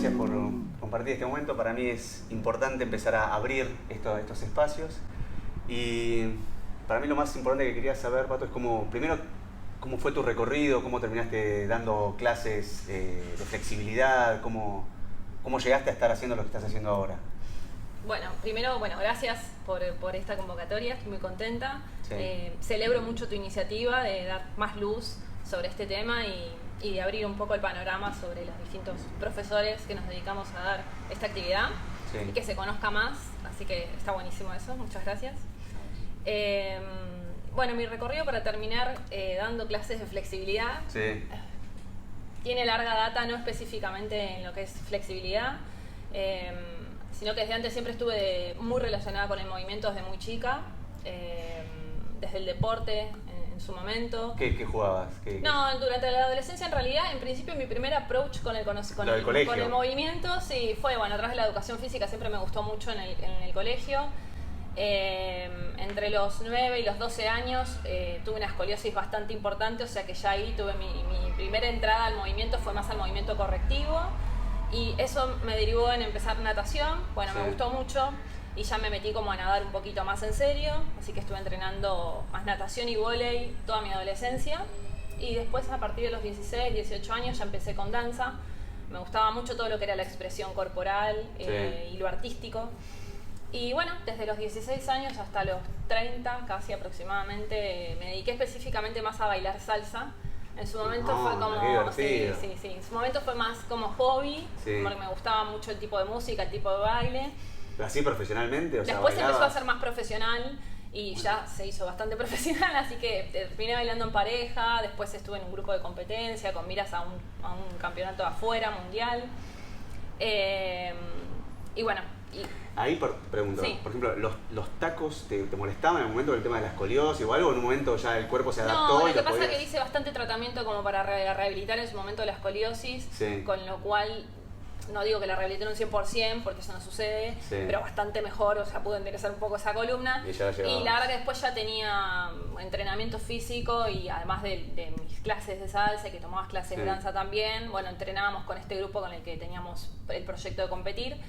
gracias por compartir este momento. Para mí es importante empezar a abrir estos espacios. Y para mí lo más importante que quería saber, Pato, es primero, cómo fue tu recorrido, cómo terminaste dando clases de flexibilidad, cómo llegaste a estar haciendo lo que estás haciendo ahora. Bueno, primero, gracias por esta convocatoria, estoy muy contenta. Sí. Celebro mucho tu iniciativa de dar más luz sobre este tema y de abrir un poco el panorama sobre los distintos profesores que nos dedicamos a dar esta actividad, sí, y que se conozca más, así que está buenísimo eso, muchas gracias. Bueno, mi recorrido para terminar dando clases de flexibilidad, sí, tiene larga data, no específicamente en lo que es flexibilidad, sino que desde antes siempre estuve muy relacionada con el movimiento desde muy chica, desde el deporte en su momento. ¿Qué jugabas? No, durante la adolescencia en realidad, en principio mi primer approach con el movimiento, sí, fue, a través de la educación física, siempre me gustó mucho en el colegio. Entre los 9 y los 12 años tuve una escoliosis bastante importante, o sea que ya ahí tuve mi primera entrada al movimiento, fue más al movimiento correctivo, y eso me derivó en empezar natación. Bueno, sí, me gustó mucho y ya me metí como a nadar un poquito más en serio, así que estuve entrenando más natación y vóley toda mi adolescencia, y después a partir de los 16, 18 años ya empecé con danza. Me gustaba mucho todo lo que era la expresión corporal, sí, y lo artístico. Y bueno, desde los 16 años hasta los 30, casi aproximadamente, me dediqué específicamente más a bailar salsa. En su momento fue como... Sí, en su momento fue más como hobby, sí, porque me gustaba mucho el tipo de música, el tipo de baile. ¿Pero así profesionalmente? O después sea, empezó a ser más profesional y ya se hizo bastante profesional, así que terminé bailando en pareja, después estuve en un grupo de competencia con miras a un campeonato de afuera, mundial. Y bueno... Ahí pregunto, sí, por ejemplo, ¿los tacos te molestaban en el momento del tema de la escoliosis o algo? ¿En un momento ya el cuerpo se adaptó? No, lo que pasa es que hice bastante tratamiento como para rehabilitar en su momento la escoliosis, sí, con lo cual no digo que la rehabilité un 100% porque eso no sucede, sí, pero bastante mejor, o sea, pude enderezar un poco esa columna. Y la verdad que después ya tenía entrenamiento físico y además de mis clases de salsa, que tomabas clases, sí, de danza también, bueno, entrenábamos con este grupo con el que teníamos el proyecto de competir.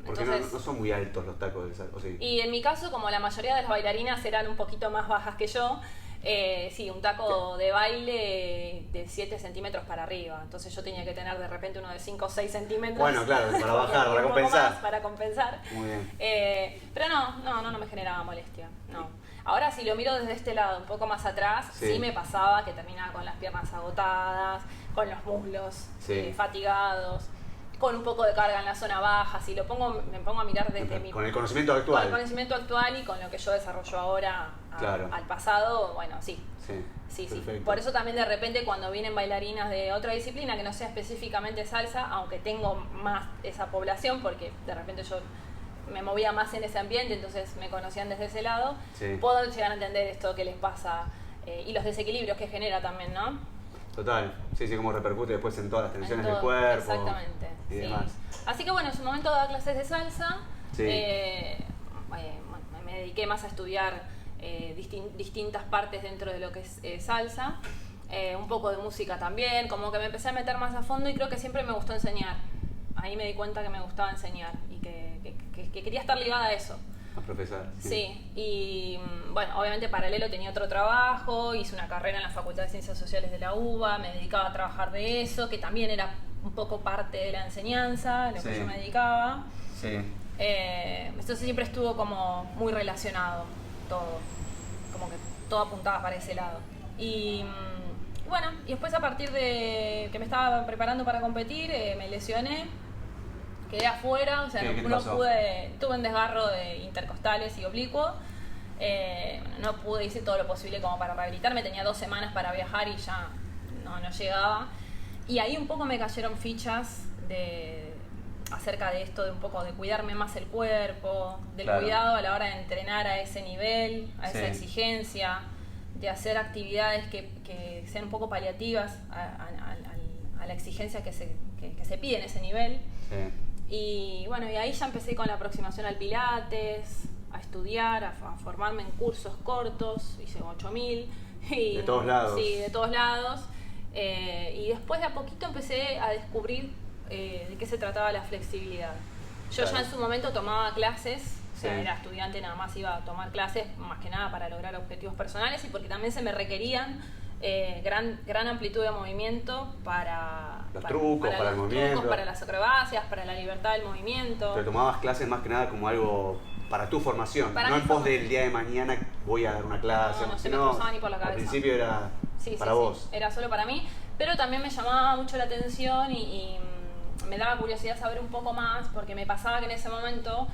Porque entonces, no son muy altos los tacos del salsa, ¿o sí? Y en mi caso, como la mayoría de las bailarinas eran un poquito más bajas que yo, sí, un taco de baile de 7 centímetros para arriba. Entonces yo tenía que tener de repente uno de 5 o 6 centímetros. Bueno, claro, para bajar, para compensar. Para compensar. Muy bien. Pero no me generaba molestia, no. Ahora si lo miro desde este lado, un poco más atrás, sí me pasaba que terminaba con las piernas agotadas, con los muslos, sí, fatigados, con un poco de carga en la zona baja. Si me pongo a mirar desde con el conocimiento actual. Con el conocimiento actual y con lo que yo desarrollo ahora claro, al pasado, bueno, sí. Sí. Por eso también de repente cuando vienen bailarinas de otra disciplina que no sea específicamente salsa, aunque tengo más esa población, porque de repente yo me movía más en ese ambiente, entonces me conocían desde ese lado, sí, puedo llegar a entender esto que les pasa y los desequilibrios que genera también, ¿no? Total, sí, cómo repercute después en todas las tensiones del cuerpo. Exactamente, y demás. Así que bueno, en su momento daba clases de salsa, sí, me dediqué más a estudiar distintas partes dentro de lo que es salsa, un poco de música también, como que me empecé a meter más a fondo y creo que siempre me gustó enseñar. Ahí me di cuenta que me gustaba enseñar y que quería estar ligada a eso. A profesor. Sí, y bueno, obviamente paralelo tenía otro trabajo, hice una carrera en la Facultad de Ciencias Sociales de la UBA, me dedicaba a trabajar de eso, que también era un poco parte de la enseñanza, lo que yo me dedicaba. Sí. Entonces siempre estuvo como muy relacionado todo, como que todo apuntaba para ese lado. Y bueno, y después a partir de que me estaba preparando para competir, me lesioné. Quedé afuera, o sea, tuve un desgarro de intercostales y oblicuo. No pude, hice todo lo posible como para rehabilitarme. Tenía 2 semanas para viajar y ya no llegaba. Y ahí un poco me cayeron fichas acerca de esto, de un poco de cuidarme más el cuerpo, del cuidado a la hora de entrenar a ese nivel, a esa exigencia, de hacer actividades que sean un poco paliativas a la exigencia que se pide en ese nivel. Sí. Y bueno, y ahí ya empecé con la aproximación al pilates, a estudiar, a formarme en cursos cortos, hice 8000. De todos lados. Sí, de todos lados. Y después de a poquito empecé a descubrir de qué se trataba la flexibilidad. Yo Claro. ya en su momento tomaba clases, o sea, Sí. era estudiante, nada más iba a tomar clases, más que nada para lograr objetivos personales y porque también se me requerían gran amplitud de movimiento para Los trucos, para el los movimiento. trucos, para las acrobacias, para la libertad del movimiento. Pero tomabas clases más que nada como algo para tu formación, Para no mi en pos formación. del día de mañana voy a dar una clase, No, no se me sino cruzaba ni por la al cabeza. principio era Sí, para sí, vos. sí, era solo para mí, pero también me llamaba mucho la atención y me daba curiosidad saber un poco más, porque me pasaba que en ese momento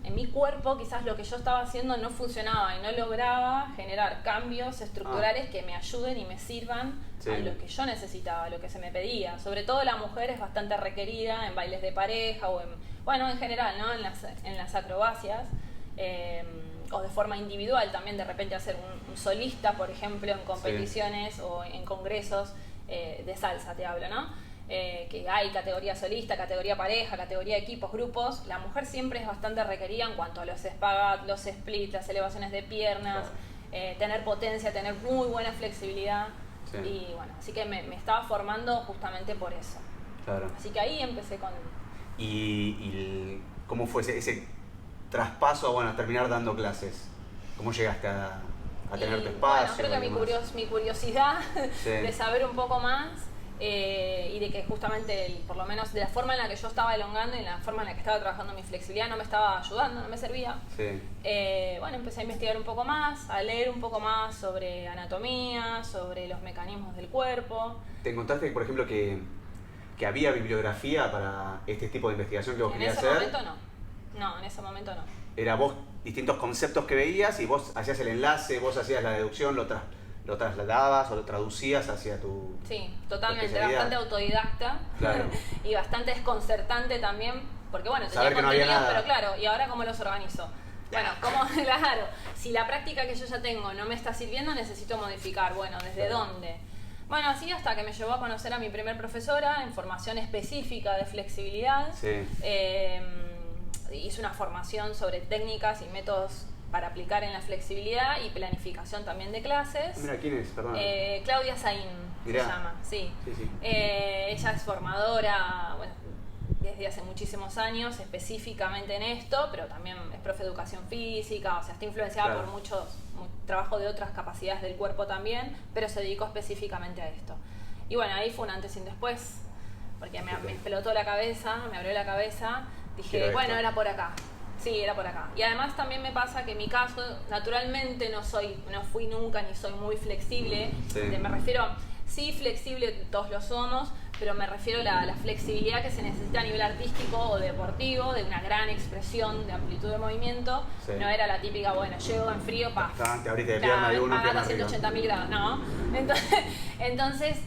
en mi cuerpo quizás lo que yo estaba haciendo no funcionaba y no lograba generar cambios estructurales que me ayuden y me sirvan Sí. a lo que yo necesitaba, a lo que se me pedía. Sobre todo la mujer es bastante requerida en bailes de pareja o en general, ¿no? en las acrobacias. O de forma individual también, de repente hacer un solista, por ejemplo, en competiciones o en congresos de salsa, te hablo, ¿no? Que hay categoría solista, categoría pareja, categoría equipos, grupos. La mujer siempre es bastante requerida en cuanto a los spagat, los splits, las elevaciones de piernas, tener potencia, tener muy buena flexibilidad. Sí. Y bueno, así que me estaba formando justamente por eso. Claro. Así que ahí empecé con... ¿Y cómo fue ese traspaso a terminar dando clases? ¿Cómo llegaste a tener tu espacio? Bueno, creo que y demás? mi curiosidad Sí. de saber un poco más y de que justamente, por lo menos de la forma en la que yo estaba elongando y la forma en la que estaba trabajando mi flexibilidad no me estaba ayudando, no me servía. Sí. Bueno, empecé a investigar un poco más, a leer un poco más sobre anatomía, sobre los mecanismos del cuerpo. ¿Te encontraste, por ejemplo, que había bibliografía para este tipo de investigación que vos En querías ese hacer? momento no. No, en ese momento no. Era vos distintos conceptos que veías y vos hacías el enlace, vos hacías la deducción, lo trasladabas o lo traducías hacia tu... Sí, totalmente, especialidad. bastante autodidacta. Claro. Y bastante desconcertante también, porque bueno, tenía Saber que no había contenidos, nada. pero claro, ¿y ahora cómo los organizo? Bueno, claro, si la práctica que yo ya tengo no me está sirviendo, necesito modificar. Bueno, ¿desde Claro. dónde? Bueno, así hasta que me llevó a conocer a mi primer profesora en formación específica de flexibilidad. Sí. Hice una formación sobre técnicas y métodos para aplicar en la flexibilidad y planificación también de clases. Mira, ¿quién es? Perdón. Claudia Saín Mirá. se llama, sí. Sí, sí. Ella es formadora, bueno, desde hace muchísimos años específicamente en esto, pero también es profe de educación física, o sea, está influenciada Claro. por trabajo de otras capacidades del cuerpo también, pero se dedicó específicamente a esto. Y bueno, ahí fue un antes y un después, porque me explotó la cabeza, me abrió la cabeza, dije, Quiero bueno, esto. era por acá. Sí, era por acá. Y además también me pasa que en mi caso, naturalmente no fui nunca ni soy muy flexible. Sí. Me refiero, sí flexible, todos lo somos, pero me refiero a la flexibilidad que se necesita a nivel artístico o deportivo, de una gran expresión de amplitud de movimiento. Sí. No era la típica, bueno, llego en frío, pa. Te abriste de pierna de uno, pierna arriba. 180.000 grados, no. Entonces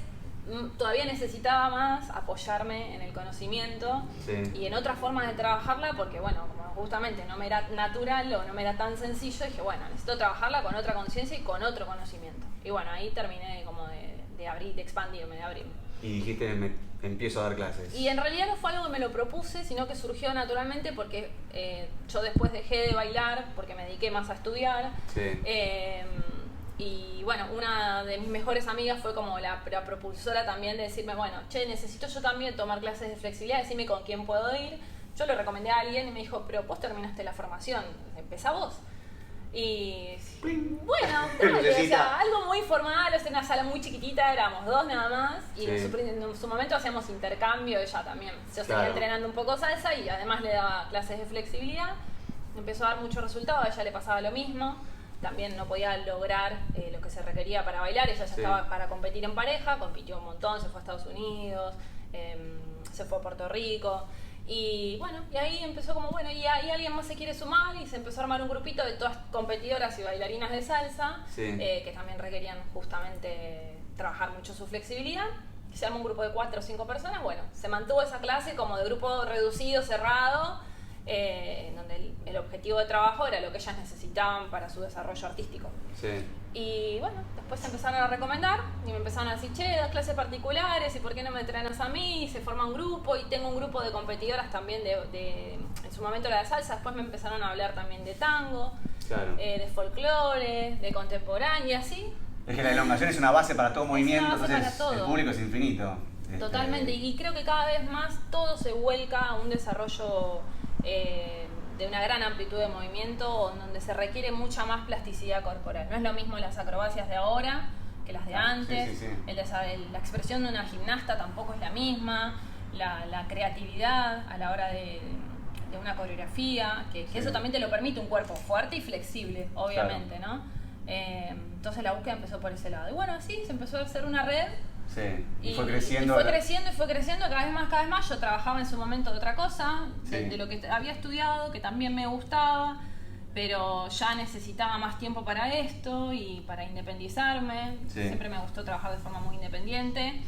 todavía necesitaba más apoyarme en el conocimiento Sí. y en otras formas de trabajarla porque, bueno, como justamente no me era natural o no me era tan sencillo, dije, bueno, necesito trabajarla con otra conciencia y con otro conocimiento. Y bueno, ahí terminé como de abrir, de expandirme, de abrirme. Y dijiste, empiezo a dar clases. Y en realidad no fue algo que me lo propuse, sino que surgió naturalmente porque yo después dejé de bailar, porque me dediqué más a estudiar. Sí. Y bueno, una de mis mejores amigas fue como la propulsora también de decirme, bueno, che, necesito yo también tomar clases de flexibilidad, decime con quién puedo ir. Yo le recomendé a alguien y me dijo, pero vos terminaste la formación, empezá vos. Y bueno, dale, o sea, algo muy formal, o sea, una sala muy chiquitita, éramos dos nada más, y Sí. en su momento hacíamos intercambio, ella también. Yo seguía Claro. entrenando un poco salsa y además le daba clases de flexibilidad. Empezó a dar mucho resultado, a ella le pasaba lo mismo. También no podía lograr lo que se requería para bailar, ella ya Sí. estaba para competir en pareja, compitió un montón, se fue a Estados Unidos, se fue a Puerto Rico. Y bueno, y ahí empezó como, bueno, y ahí alguien más se quiere sumar y se empezó a armar un grupito de todas competidoras y bailarinas de salsa, Sí. que también requerían justamente trabajar mucho su flexibilidad. Y se armó un grupo de 4 o 5 personas, bueno, se mantuvo esa clase como de grupo reducido, cerrado, donde el objetivo de trabajo era lo que ellas necesitaban para su desarrollo artístico. Sí. Y bueno, después se empezaron a recomendar y me empezaron a decir, che, das clases particulares y por qué no me traen a mí, y se forma un grupo y tengo un grupo de competidoras también en su momento era de salsa, después me empezaron a hablar también de tango, Claro. de folclore, de contemporáneo y así. Es que la elongación es una base para todo movimiento, base entonces para todo. el público es infinito. Totalmente, y creo que cada vez más todo se vuelca a un desarrollo de una gran amplitud de movimiento, donde se requiere mucha más plasticidad corporal. No es lo mismo las acrobacias de ahora que las de antes. La expresión de una gimnasta tampoco es la misma, la creatividad a la hora de una coreografía, que eso también te lo permite un cuerpo fuerte y flexible, obviamente, ¿no? Entonces la búsqueda empezó por ese lado. Y bueno, así se empezó a hacer una red. Sí, y fue creciendo. Y fue creciendo cada vez más. Yo trabajaba en su momento de otra cosa, de lo que había estudiado, que también me gustaba, pero ya necesitaba más tiempo para esto y para independizarme. Siempre me gustó trabajar de forma muy independiente.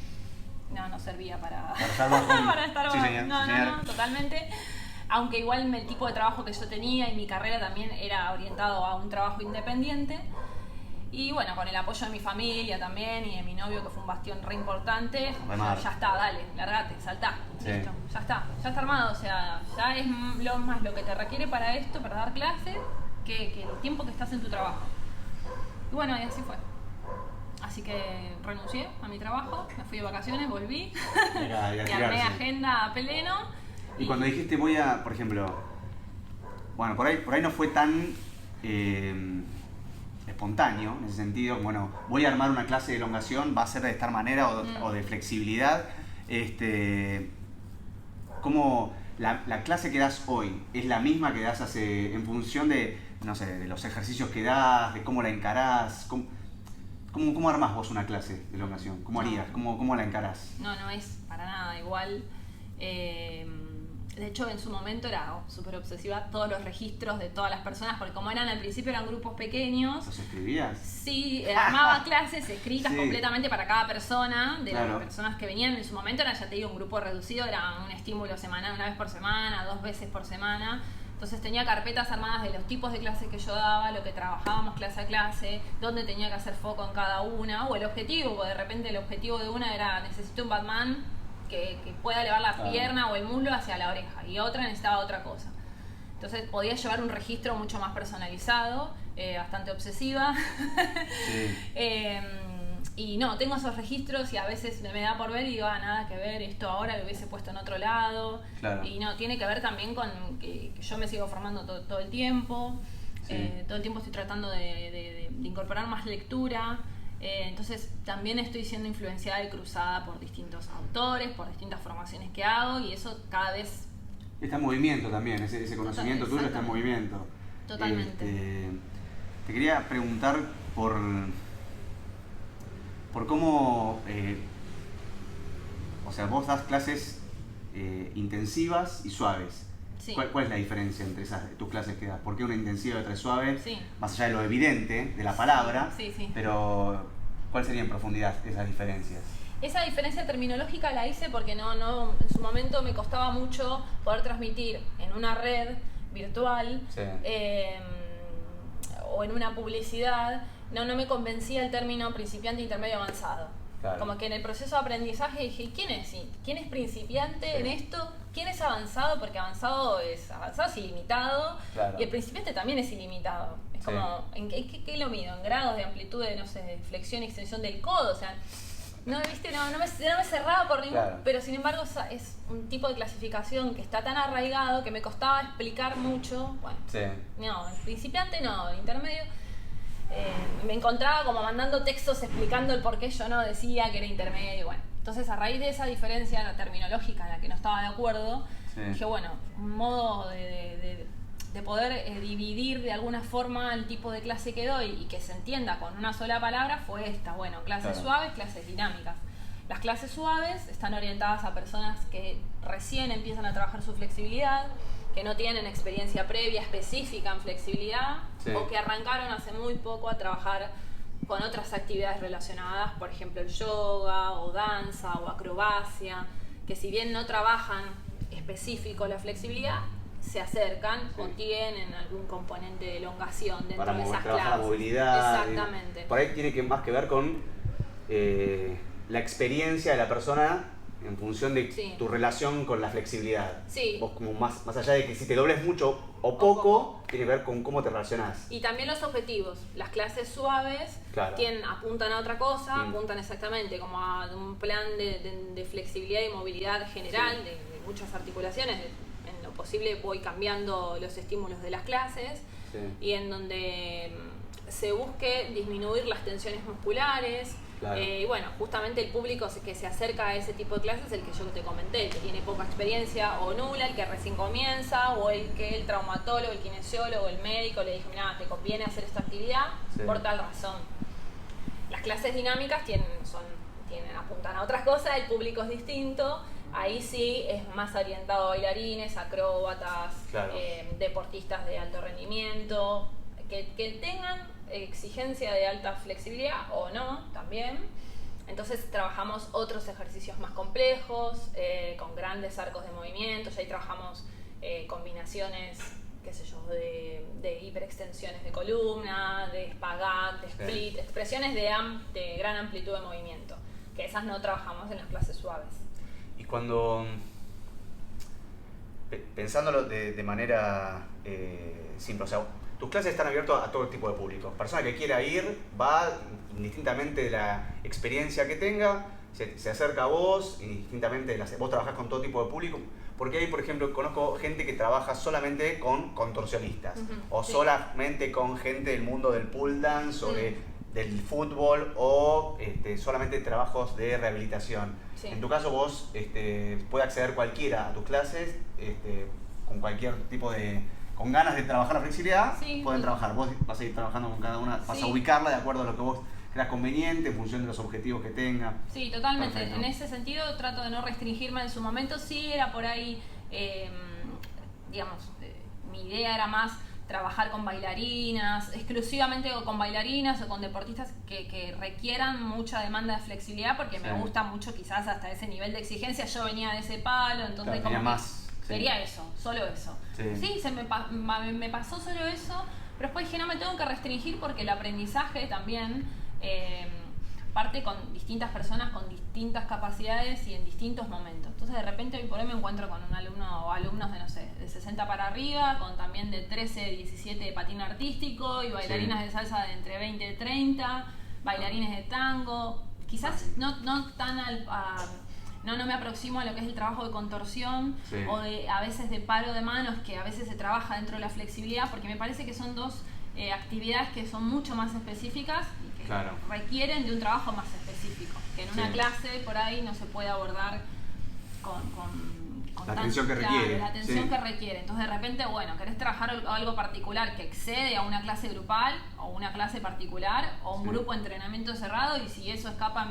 No servía para estar bajo. Para estar bajo. No, totalmente. Aunque igual el tipo de trabajo que yo tenía y mi carrera también era orientado a un trabajo independiente. Y bueno, con el apoyo de mi familia también y de mi novio, que fue un bastión re importante, ya está, dale, largate, saltá, listo, ya está armado. O sea, ya es lo que te requiere para esto, para dar clases, que el tiempo que estás en tu trabajo. Y bueno, y así fue. Así que renuncié a mi trabajo, me fui de vacaciones, volví, y armé agenda a pleno. Y cuando dijiste voy a, por ejemplo, bueno, por ahí no fue tan espontáneo, en ese sentido, bueno, voy a armar una clase de elongación, va a ser de esta manera o de flexibilidad. ¿Cómo la clase que das hoy es la misma que das en función de, no sé, de los ejercicios que das, de cómo la encarás? ¿Cómo armás vos una clase de elongación? ¿Cómo harías? ¿Cómo la encarás? No es para nada igual. De hecho, en su momento era súper obsesiva todos los registros de todas las personas, porque como al principio eran grupos pequeños. ¿Los escribías? Sí, armaba clases escritas completamente para cada persona, de las personas que venían. En su momento era, ya te digo, un grupo reducido, era un estímulo semanal, una vez por semana, 2 veces por semana. Entonces tenía carpetas armadas de los tipos de clases que yo daba, lo que trabajábamos clase a clase, dónde tenía que hacer foco en cada una, o el objetivo, porque de repente el objetivo de una era, necesito un Batman que pueda elevar la pierna o el muslo hacia la oreja, y otra necesitaba otra cosa. Entonces podía llevar un registro mucho más personalizado, bastante obsesiva. Y no, tengo esos registros y a veces me da por ver y digo, nada que ver, esto ahora lo hubiese puesto en otro lado. Y no, tiene que ver también con que yo me sigo formando todo el tiempo. Todo el tiempo estoy tratando de incorporar más lectura. Entonces también estoy siendo influenciada y cruzada por distintos autores, por distintas formaciones que hago, y eso cada vez... Está en movimiento también, ese conocimiento tuyo está en movimiento. Totalmente. Te quería preguntar por cómo... o sea, vos das clases intensivas y suaves. Sí. ¿Cuál es la diferencia entre tus clases que das? ¿Por qué una intensiva y otra suave? Sí. Más allá de lo evidente de la palabra, sí. Pero ¿cuál sería en profundidad esas diferencias? Esa diferencia terminológica la hice porque en su momento me costaba mucho poder transmitir en una red virtual o en una publicidad. No me convencía el término principiante, intermedio, avanzado. Claro. Como que en el proceso de aprendizaje dije, ¿quién es principiante en esto? ¿Quién es avanzado? Porque avanzado es ilimitado, y el principiante también es ilimitado. Es como, ¿en qué lo mido? ¿En grados de amplitud de, no sé, de flexión y extensión del codo? O sea, no me cerraba por ningún... Claro. Pero sin embargo es un tipo de clasificación que está tan arraigado que me costaba explicar mucho. Bueno, no, el principiante no, el intermedio... me encontraba como mandando textos explicando el por qué yo no decía que era intermedio. Bueno, entonces a raíz de esa diferencia terminológica en la que no estaba de acuerdo, dije, bueno, un modo de poder dividir de alguna forma el tipo de clase que doy y que se entienda con una sola palabra fue esta. Bueno, clases suaves, clases dinámicas. Las clases suaves están orientadas a personas que recién empiezan a trabajar su flexibilidad, que no tienen experiencia previa específica en flexibilidad, o que arrancaron hace muy poco a trabajar con otras actividades relacionadas, por ejemplo el yoga o danza o acrobacia, que si bien no trabajan específico la flexibilidad, se acercan o tienen algún componente de elongación dentro de esas clases. La movilidad. Exactamente. Por ahí tiene más que ver con la experiencia de la persona en función de Sí. tu relación con la flexibilidad. Sí. Vos como más allá de que si te dobles mucho o poco, tiene que ver con cómo te relacionás. Y también los objetivos. Las clases suaves Claro. apuntan a otra cosa, apuntan exactamente como a un plan de flexibilidad y movilidad general, Sí. de muchas articulaciones. En lo posible voy cambiando los estímulos de las clases Sí. y en donde se busque disminuir las tensiones musculares. Claro. Y bueno, justamente el público que se acerca a ese tipo de clases es el que yo te comenté, el que tiene poca experiencia o nula, el que recién comienza, o el que el traumatólogo, el kinesiólogo, el médico le dijo, mira, te conviene hacer esta actividad Sí. por tal razón. Las clases dinámicas apuntan a otras cosas, el público es distinto, ahí sí es más orientado a bailarines, acróbatas, Claro. deportistas de alto rendimiento, que tengan exigencia de alta flexibilidad o no también. Entonces trabajamos otros ejercicios más complejos, con grandes arcos de movimiento, y ahí trabajamos combinaciones, qué sé yo, de hiperextensiones de columna, de espagat, de split, expresiones de gran amplitud de movimiento, que esas no trabajamos en las clases suaves. Y cuando, pensándolo de manera simple, o sea, tus clases están abiertas a todo tipo de público. Persona que quiera ir, va, indistintamente de la experiencia que tenga, se acerca a vos, indistintamente, vos trabajás con todo tipo de público. Porque ahí, por ejemplo, conozco gente que trabaja solamente con contorsionistas, o sí. solamente con gente del mundo del pole dance, o del fútbol, o solamente trabajos de rehabilitación. Sí. En tu caso, vos puede acceder cualquiera a tus clases, con cualquier tipo de... con ganas de trabajar la flexibilidad, Sí. pueden trabajar. Vos vas a ir trabajando con cada una, vas Sí. a ubicarla de acuerdo a lo que vos creas conveniente, en función de los objetivos que tenga. Sí, totalmente. Perfecto. En ese sentido trato de no restringirme. En su momento sí era por ahí, mi idea era más trabajar con bailarinas, exclusivamente con bailarinas o con deportistas que requieran mucha demanda de flexibilidad, porque me gusta mucho quizás hasta ese nivel de exigencia. Yo venía de ese palo, entonces Claro, como más, quería eso, solo eso. Sí, me pasó solo eso, pero después dije, no me tengo que restringir porque el aprendizaje también parte con distintas personas con distintas capacidades y en distintos momentos. Entonces de repente hoy por hoy me encuentro con un alumno o alumnos de, no sé, de 60 para arriba, con también de 13, 17 de patín artístico y bailarinas de salsa de entre 20 y 30, bailarines de tango. Quizás no tan no me aproximo a lo que es el trabajo de contorsión o a veces de paro de manos, que a veces se trabaja dentro de la flexibilidad, porque me parece que son dos actividades que son mucho más específicas y que requieren de un trabajo más específico, que en una clase por ahí no se puede abordar con la atención que requiere. La atención que requiere. Entonces de repente, bueno, querés trabajar algo particular que excede a una clase grupal o una clase particular o un grupo de entrenamiento cerrado, y si eso escapa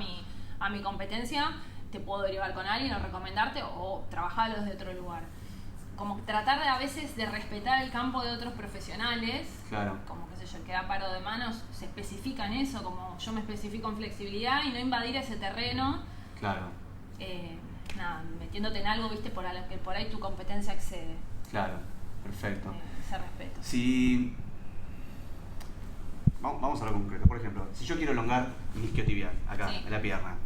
a mi competencia, te puedo derivar con alguien o recomendarte o trabajarlo desde otro lugar. Como tratar a veces de respetar el campo de otros profesionales, como qué sé yo, el que da paro de manos se especifica en eso, como yo me especifico en flexibilidad, y no invadir ese terreno, metiéndote en algo, viste, por lo que por ahí tu competencia excede. Claro, perfecto. Ese respeto. Si vamos a lo concreto, por ejemplo, si yo quiero elongar mi isquiotibial acá, en la pierna,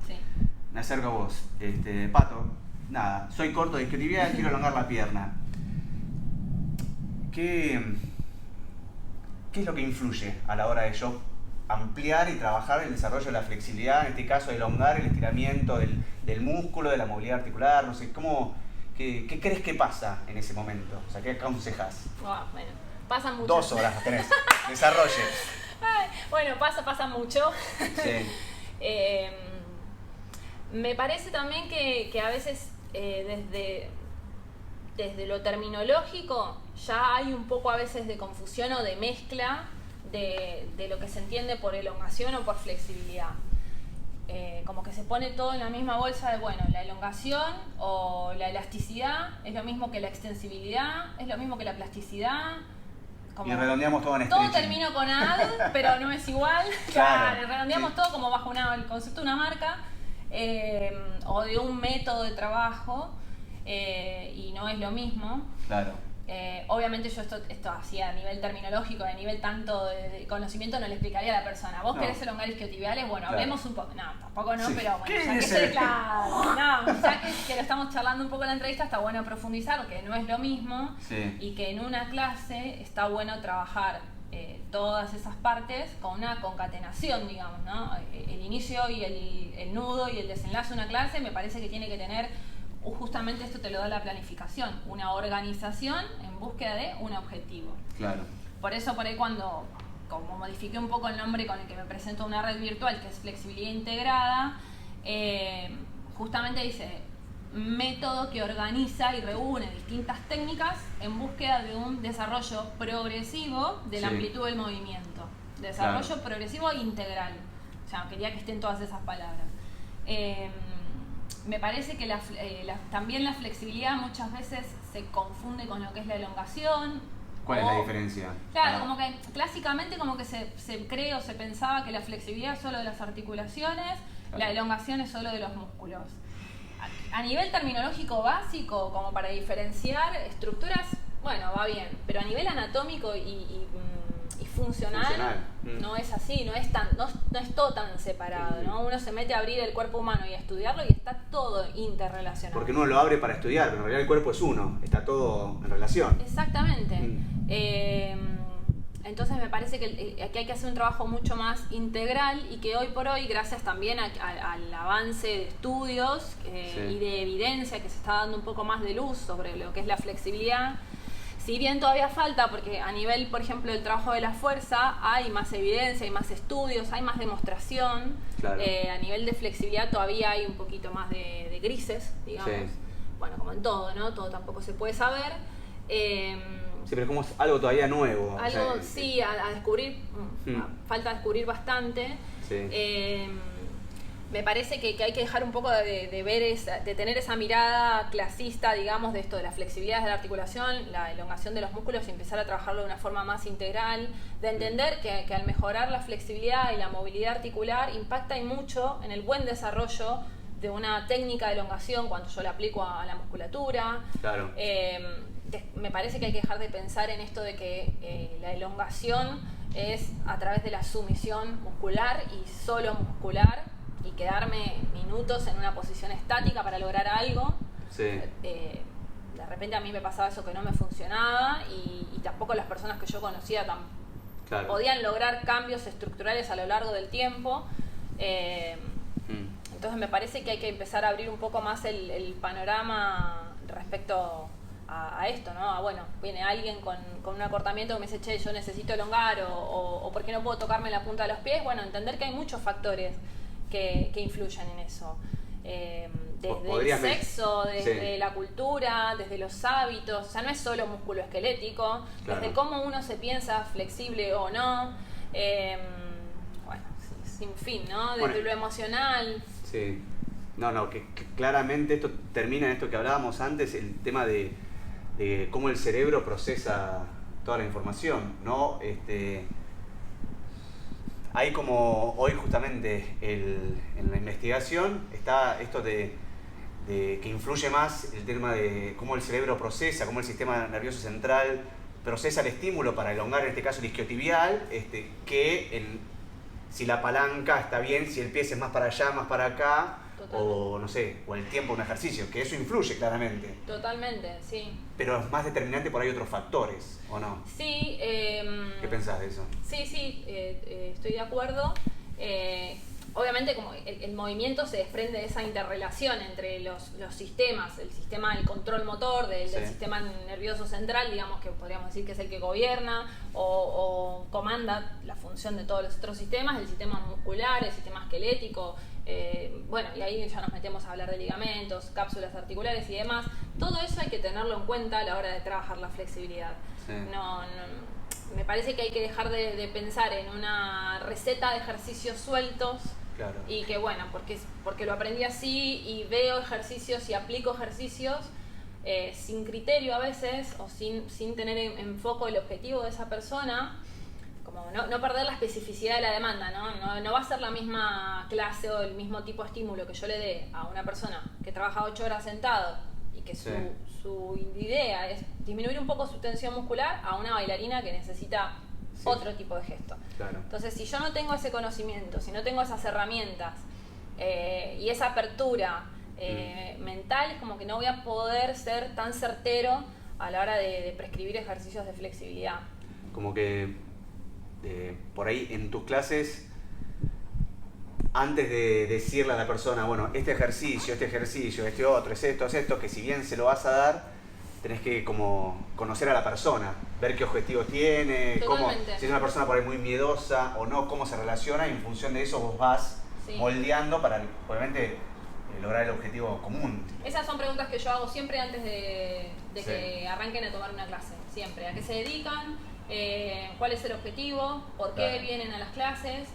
me acerco a vos, Pato, nada, soy corto de isquiotibial, quiero elongar la pierna. ¿Qué es lo que influye a la hora de yo ampliar y trabajar el desarrollo de la flexibilidad, en este caso elongar el estiramiento del músculo, de la movilidad articular? No sé, ¿qué crees que pasa en ese momento? O sea, ¿qué aconsejas? Bueno, pasa mucho. 2 horas tenés, desarrolle. Bueno, pasa mucho. Sí. Me parece también que a veces desde lo terminológico ya hay un poco a veces de confusión o de mezcla de lo que se entiende por elongación o por flexibilidad. Como que se pone todo en la misma bolsa de, bueno, la elongación o la elasticidad es lo mismo que la extensibilidad, es lo mismo que la plasticidad. Y redondeamos todo en stretching. Todo termino con ad, pero no es igual. Claro, redondeamos todo como bajo el concepto de una marca o de un método de trabajo, y no es lo mismo. Claro. Obviamente yo esto así a nivel terminológico, a nivel tanto de conocimiento, no le explicaría a la persona. ¿Vos querés elongar isquiotibiales? Bueno, hablemos un poco. No, tampoco no, pero bueno, ya que se claro, ya que lo estamos charlando un poco en la entrevista, está bueno profundizar, que no es lo mismo, y que en una clase está bueno trabajar todas esas partes con una concatenación, digamos, ¿no? El inicio y el nudo y el desenlace de una clase me parece que tiene que tener, justamente esto te lo da la planificación, una organización en búsqueda de un objetivo. Claro. Por eso por ahí como modifiqué un poco el nombre con el que me presento a una red virtual, que es Flexibilidad Integrada, justamente dice método que organiza y reúne distintas técnicas en búsqueda de un desarrollo progresivo de la amplitud del movimiento. Desarrollo progresivo e integral. O sea, quería que estén todas esas palabras. Me parece que también la flexibilidad muchas veces se confunde con lo que es la elongación. ¿Cuál es la diferencia? Claro, como que clásicamente como que se cree o se pensaba que la flexibilidad es solo de las articulaciones, la elongación es solo de los músculos. A nivel terminológico básico, como para diferenciar estructuras, bueno, va bien, pero a nivel anatómico y funcional. No es así, no es todo tan separado, ¿no? Uno se mete a abrir el cuerpo humano y a estudiarlo y está todo interrelacionado. Porque uno lo abre para estudiar, pero en realidad el cuerpo es uno, está todo en relación. Exactamente. Entonces me parece que aquí hay que hacer un trabajo mucho más integral y que hoy por hoy, gracias también al avance de estudios y de evidencia que se está dando un poco más de luz sobre lo que es la flexibilidad, si bien todavía falta, porque a nivel, por ejemplo, del trabajo de la fuerza, hay más evidencia, hay más estudios, hay más demostración. Claro. A nivel de flexibilidad todavía hay un poquito más de grises, digamos. Sí. Bueno, como en todo, ¿no? Todo tampoco se puede saber. Sí, pero es como algo todavía nuevo. Algo, o sea, a descubrir, falta descubrir bastante. Sí. Me parece que hay que dejar un poco de ver de tener esa mirada clasista, digamos, de esto de la flexibilidad de la articulación, la elongación de los músculos y empezar a trabajarlo de una forma más integral, de entender que al mejorar la flexibilidad y la movilidad articular impacta y mucho en el buen desarrollo de una técnica de elongación cuando yo la aplico a la musculatura. Claro. Me parece que hay que dejar de pensar en esto de que la elongación es a través de la sumisión muscular y solo muscular y quedarme minutos en una posición estática para lograr algo. Sí. De repente a mí me pasaba eso que no me funcionaba y tampoco las personas que yo conocía podían lograr cambios estructurales a lo largo del tiempo. Entonces me parece que hay que empezar a abrir un poco más el panorama respecto a esto, ¿no? Bueno, viene alguien con un acortamiento que me dice, che, yo necesito elongar o ¿por qué no puedo tocarme la punta de los pies? Bueno, entender que hay muchos factores que influyen en eso. Desde el sexo, desde la cultura, desde los hábitos, o sea, no es solo músculo esquelético, desde cómo uno se piensa flexible o no, bueno, sin fin, ¿no? Desde lo emocional. Sí. No, que claramente esto termina en esto que hablábamos antes, el tema de cómo el cerebro procesa toda la información, ¿no? Hay como hoy justamente en la investigación está esto de que influye más el tema de cómo el cerebro procesa, cómo el sistema nervioso central procesa el estímulo para elongar, en este caso el isquiotibial, que si la palanca está bien, si el pie es más para allá, más para acá. Totalmente. O no sé, o el tiempo de un ejercicio, que eso influye claramente. Totalmente, sí. Pero es más determinante por ahí otros factores, ¿o no? Sí. ¿Qué pensás de eso? Sí, estoy de acuerdo. Obviamente como el movimiento se desprende de esa interrelación entre los sistemas, el sistema del control motor, del sistema nervioso central, digamos que podríamos decir que es el que gobierna o comanda la función de todos los otros sistemas, el sistema muscular, el sistema esquelético, bueno, y ahí ya nos metemos a hablar de ligamentos, cápsulas articulares y demás. Todo eso hay que tenerlo en cuenta a la hora de trabajar la flexibilidad. Sí. No, me parece que hay que dejar de pensar en una receta de ejercicios sueltos. Claro. Y que bueno, porque lo aprendí así y veo ejercicios y aplico ejercicios sin criterio a veces o sin tener en foco el objetivo de esa persona, como no perder la especificidad de la demanda, no va a ser la misma clase o el mismo tipo de estímulo que yo le dé a una persona que trabaja 8 horas sentado y que su su idea es disminuir un poco su tensión muscular a una bailarina que necesita otro tipo de gesto. Claro. Entonces, si yo no tengo ese conocimiento, si no tengo esas herramientas y esa apertura mental, es como que no voy a poder ser tan certero a la hora de prescribir ejercicios de flexibilidad. Como que por ahí en tus clases, antes de decirle a la persona, bueno, este ejercicio, este otro, es esto, que si bien se lo vas a dar, tenés que como conocer a la persona, ver qué objetivo tiene, cómo, si es una persona por ahí muy miedosa o no, cómo se relaciona, y en función de eso vos vas moldeando para, obviamente, lograr el objetivo común. Esas son preguntas que yo hago siempre antes de que arranquen a tomar una clase, siempre. ¿A qué se dedican? ¿Cuál es el objetivo? ¿Por qué vienen a las clases?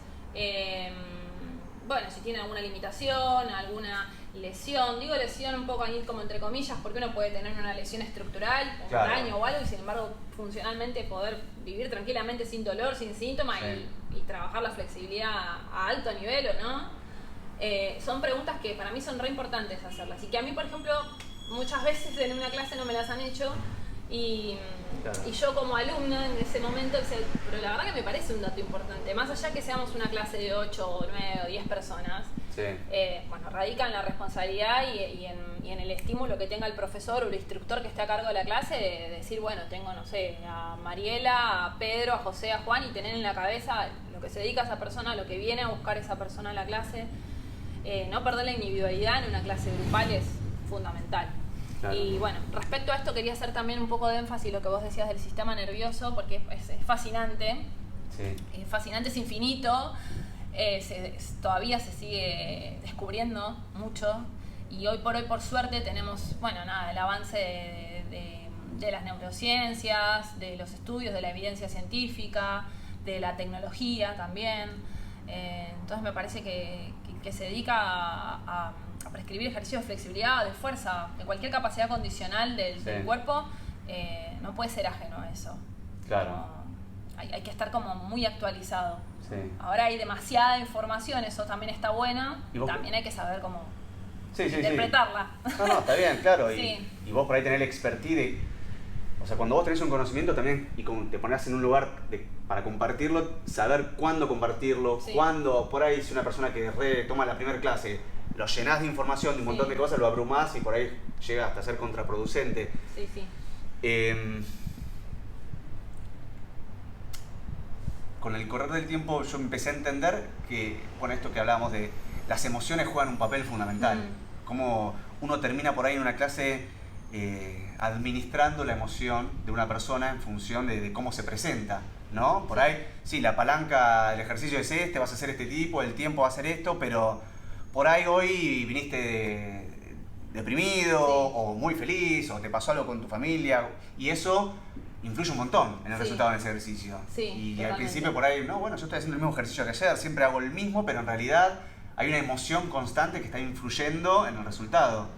Bueno, si tienen alguna limitación, alguna lesión. Digo lesión un poco ahí como entre comillas, porque uno puede tener una lesión estructural, un daño o algo, y sin embargo funcionalmente poder vivir tranquilamente sin dolor, sin síntomas y trabajar la flexibilidad a alto nivel o no. Son preguntas que para mí son re importantes hacerlas y que a mí, por ejemplo, muchas veces en una clase no me las han hecho y yo como alumna en ese momento, pero la verdad que me parece un dato importante, más allá que seamos una clase de 8 o 9 o 10 personas, bueno, radica en la responsabilidad y en el estímulo que tenga el profesor o el instructor que esté a cargo de la clase de decir, bueno, tengo, no sé, a Mariela, a Pedro, a José, a Juan, y tener en la cabeza lo que se dedica a esa persona, lo que viene a buscar esa persona en la clase. No perder la individualidad en una clase grupal es fundamental. Claro. Y bueno, respecto a esto quería hacer también un poco de énfasis lo que vos decías del sistema nervioso, porque es fascinante, es fascinante, es infinito, todavía se sigue descubriendo mucho y hoy por suerte tenemos, bueno, nada, el avance de las neurociencias, de los estudios, de la evidencia científica, de la tecnología también. Entonces me parece que se dedica a prescribir ejercicios de flexibilidad, de fuerza, de cualquier capacidad condicional del cuerpo, no puede ser ajeno a eso. Claro. Hay que estar como muy actualizado. Ahora hay demasiada información, eso también está bueno, también hay que saber cómo interpretarla. No, está bien, claro. Y vos por ahí tenés la expertise o sea, cuando vos tenés un conocimiento también y te ponés en un lugar para compartirlo, saber cuándo compartirlo, cuándo, por ahí si una persona que toma la primera clase, lo llenás de información, de un montón de cosas, lo abrumás y por ahí llega hasta ser contraproducente. Con el correr del tiempo yo empecé a entender que, con esto que hablábamos de las emociones juegan un papel fundamental. Cómo uno termina por ahí en una clase administrando la emoción de una persona en función de cómo se presenta, ¿no? Por ahí, sí, la palanca del ejercicio es vas a hacer este tipo, el tiempo va a ser esto, pero por ahí hoy viniste deprimido o muy feliz o te pasó algo con tu familia y eso influye un montón en el resultado de ese ejercicio. Y totalmente. Al principio por ahí, no, bueno, yo estoy haciendo el mismo ejercicio que ayer, siempre hago el mismo, pero en realidad hay una emoción constante que está influyendo en el resultado.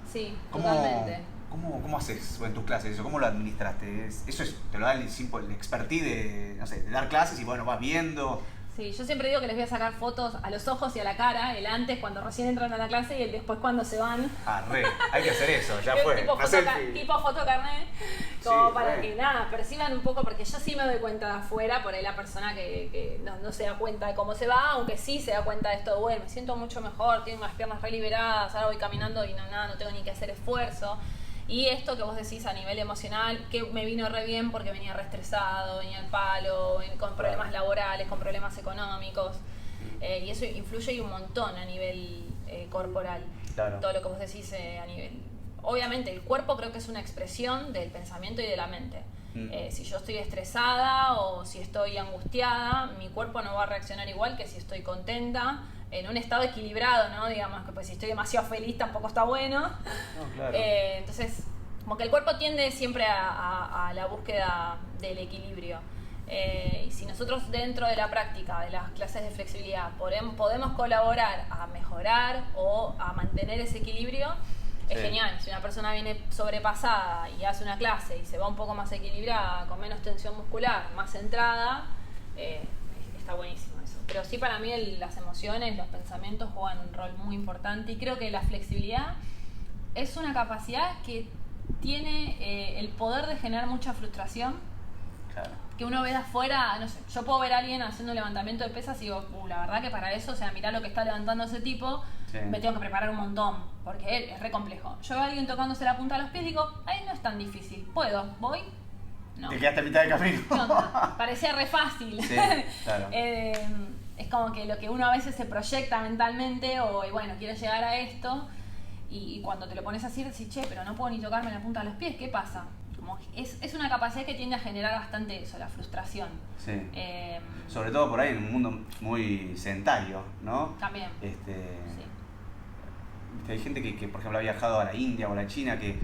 Totalmente. ¿Cómo haces en tus clases eso? ¿Cómo lo administraste? Te lo da el expertise de dar clases y bueno, vas viendo. Sí, yo siempre digo que les voy a sacar fotos a los ojos y a la cara, el antes cuando recién entran a la clase y el después cuando se van. Hay que hacer eso, ya fue. Tipo foto carnet, como para que nada, perciban un poco, porque yo sí me doy cuenta de afuera, por ahí la persona que no se da cuenta de cómo se va, aunque sí se da cuenta de esto, bueno, me siento mucho mejor, tengo las piernas re liberadas, ahora voy caminando y no tengo ni que hacer esfuerzo. Y esto que vos decís a nivel emocional, que me vino re bien porque venía re estresado, venía al palo, con problemas laborales, con problemas económicos. Y eso influye un montón a nivel corporal. Todo lo que vos decís a nivel... Obviamente el cuerpo creo que es una expresión del pensamiento y de la mente. Si yo estoy estresada o si estoy angustiada, mi cuerpo no va a reaccionar igual que si estoy contenta, en un estado equilibrado, ¿no? Digamos que pues si estoy demasiado feliz tampoco está bueno. Entonces, como que el cuerpo tiende siempre a la búsqueda del equilibrio. Y si nosotros dentro de la práctica de las clases de flexibilidad podemos colaborar a mejorar o a mantener ese equilibrio, es genial. Si una persona viene sobrepasada y hace una clase y se va un poco más equilibrada, con menos tensión muscular, más centrada, está buenísimo eso. Pero sí, para mí las emociones, los pensamientos juegan un rol muy importante y creo que la flexibilidad es una capacidad que tiene el poder de generar mucha frustración. Claro. Que uno ve de afuera, no sé, yo puedo ver a alguien haciendo un levantamiento de pesas y digo, la verdad que para eso, o sea, mirá lo que está levantando ese tipo, sí, me tengo que preparar un montón, porque él es re complejo. Yo veo a alguien tocándose la punta de los pies y digo, ay, no es tan difícil, ¿puedo? ¿Voy? No. Te quedaste a mitad de camino. ¿Qué onda? Parecía re fácil. Sí, claro. Es como que lo que uno a veces se proyecta mentalmente, o bueno, quiero llegar a esto, y cuando te lo pones así, decís, che, pero no puedo ni tocarme la punta de los pies, ¿qué pasa? Como es una capacidad que tiende a generar bastante eso, la frustración. Sí. Sobre todo por ahí en un mundo muy sedentario, ¿no? También. Sí. Hay gente que, por ejemplo, ha viajado a la India o a la China que,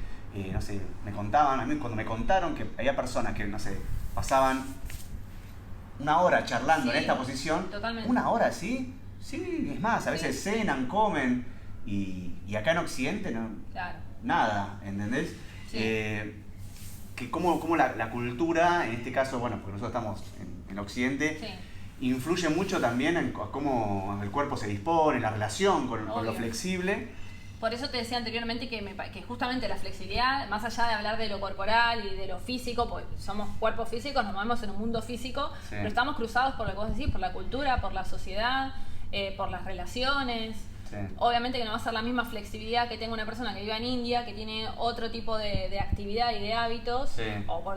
no sé, me contaban, a mí cuando me contaron que había personas que, no sé, pasaban una hora charlando, sí, en esta posición. Totalmente. ¿Una hora así? Sí, es más, a veces cenan, comen, y acá en Occidente no, claro, nada, ¿entendés? Sí. Que cómo la cultura, en este caso, bueno, porque nosotros estamos en Occidente, sí, influye mucho también en cómo el cuerpo se dispone, la relación con lo flexible. Por eso te decía anteriormente que justamente la flexibilidad, más allá de hablar de lo corporal y de lo físico, porque somos cuerpos físicos, nos movemos en un mundo físico, sí, pero estamos cruzados por lo que vos decís, por la cultura, por la sociedad, por las relaciones. Sí. Obviamente que no va a ser la misma flexibilidad que tenga una persona que vive en India, que tiene otro tipo de actividad y de hábitos, sí, o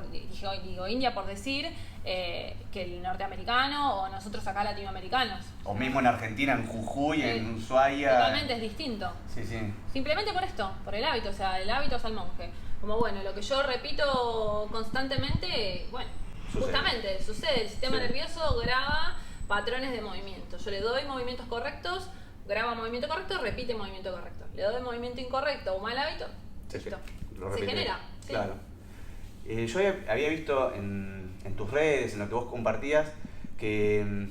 digo India por decir, que el norteamericano o nosotros acá latinoamericanos. O mismo en Argentina, en Jujuy, en Ushuaia. Totalmente es distinto. Sí, sí. Simplemente por esto, por el hábito, o sea, el hábito es al monje. Como bueno, lo que yo repito constantemente, bueno, justamente sucede, el sistema nervioso graba patrones de movimiento. Yo le doy movimientos correctos, graba movimiento correcto, repite movimiento correcto. Le doy movimiento incorrecto o mal hábito, listo. Se genera. Sí. Claro. Yo había visto en tus redes, en lo que vos compartías, que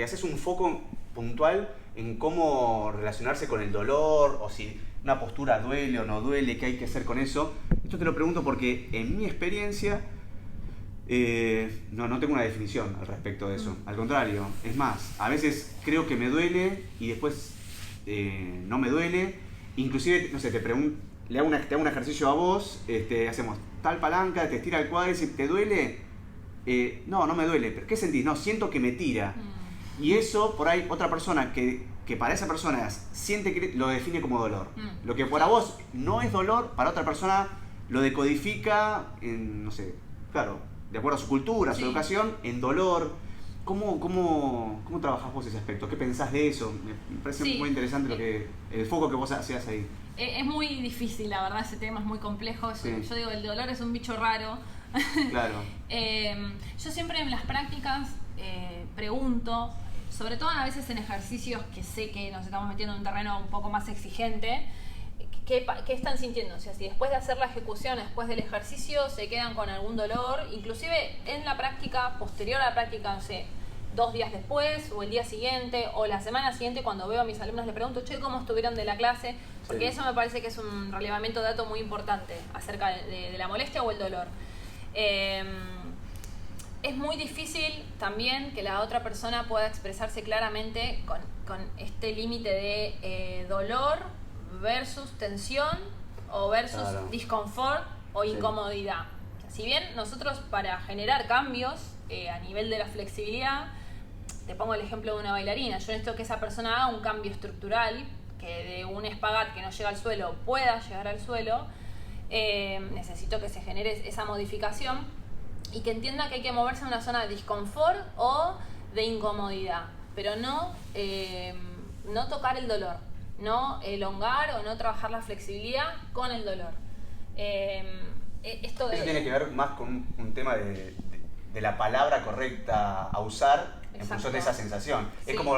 haces un foco puntual en cómo relacionarse con el dolor, o si una postura duele o no duele, qué hay que hacer con eso. Esto te lo pregunto porque en mi experiencia no tengo una definición al respecto de eso. Al contrario, es más, a veces creo que me duele y después no me duele. Inclusive, no sé, te hago un ejercicio a vos, hacemos tal palanca, te estira el cuádriceps, ¿te duele? No me duele, pero ¿qué sentís? No, siento que me tira. Y eso, por ahí, otra persona que para esa persona siente que lo define como dolor. Lo que para vos no es dolor, para otra persona lo decodifica en, no sé, claro, de acuerdo a su cultura, a su educación, en dolor. ¿Cómo trabajás vos ese aspecto? ¿Qué pensás de eso? Me parece muy interesante el foco que vos hacías ahí. Es muy difícil, la verdad, ese tema es muy complejo. Yo digo, el dolor es un bicho raro. Claro. Yo siempre en las prácticas pregunto, sobre todo a veces en ejercicios que sé que nos estamos metiendo en un terreno un poco más exigente, ¿qué están sintiendo? O sea, si después de hacer la ejecución, después del ejercicio, se quedan con algún dolor, inclusive en la práctica, posterior a la práctica, no sé, 2 días después, o el día siguiente, o la semana siguiente, cuando veo a mis alumnos, le pregunto, che, ¿cómo estuvieron de la clase? Porque eso me parece que es un relevamiento de dato muy importante acerca de la molestia o el dolor. Es muy difícil también que la otra persona pueda expresarse claramente con este límite de dolor versus tensión o versus disconfort o incomodidad. O sea, si bien nosotros para generar cambios a nivel de la flexibilidad, te pongo el ejemplo de una bailarina, yo necesito que esa persona haga un cambio estructural, que de un espagat que no llega al suelo pueda llegar al suelo, necesito que se genere esa modificación y que entienda que hay que moverse en una zona de disconfort o de incomodidad, pero no tocar el dolor, no elongar o no trabajar la flexibilidad con el dolor. Eso tiene que ver más con un tema de la palabra correcta a usar en función de esa sensación. Sí. Es como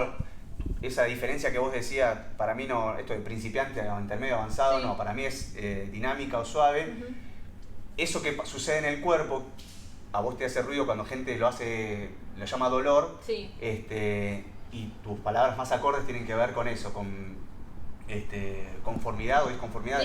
esa diferencia que vos decías, para mí no, esto de principiante a intermedio avanzado, no, para mí es dinámica o suave. Eso que sucede en el cuerpo, a vos te hace ruido cuando gente lo llama dolor, y tus palabras más acordes tienen que ver con eso, con conformidad o disconformidad.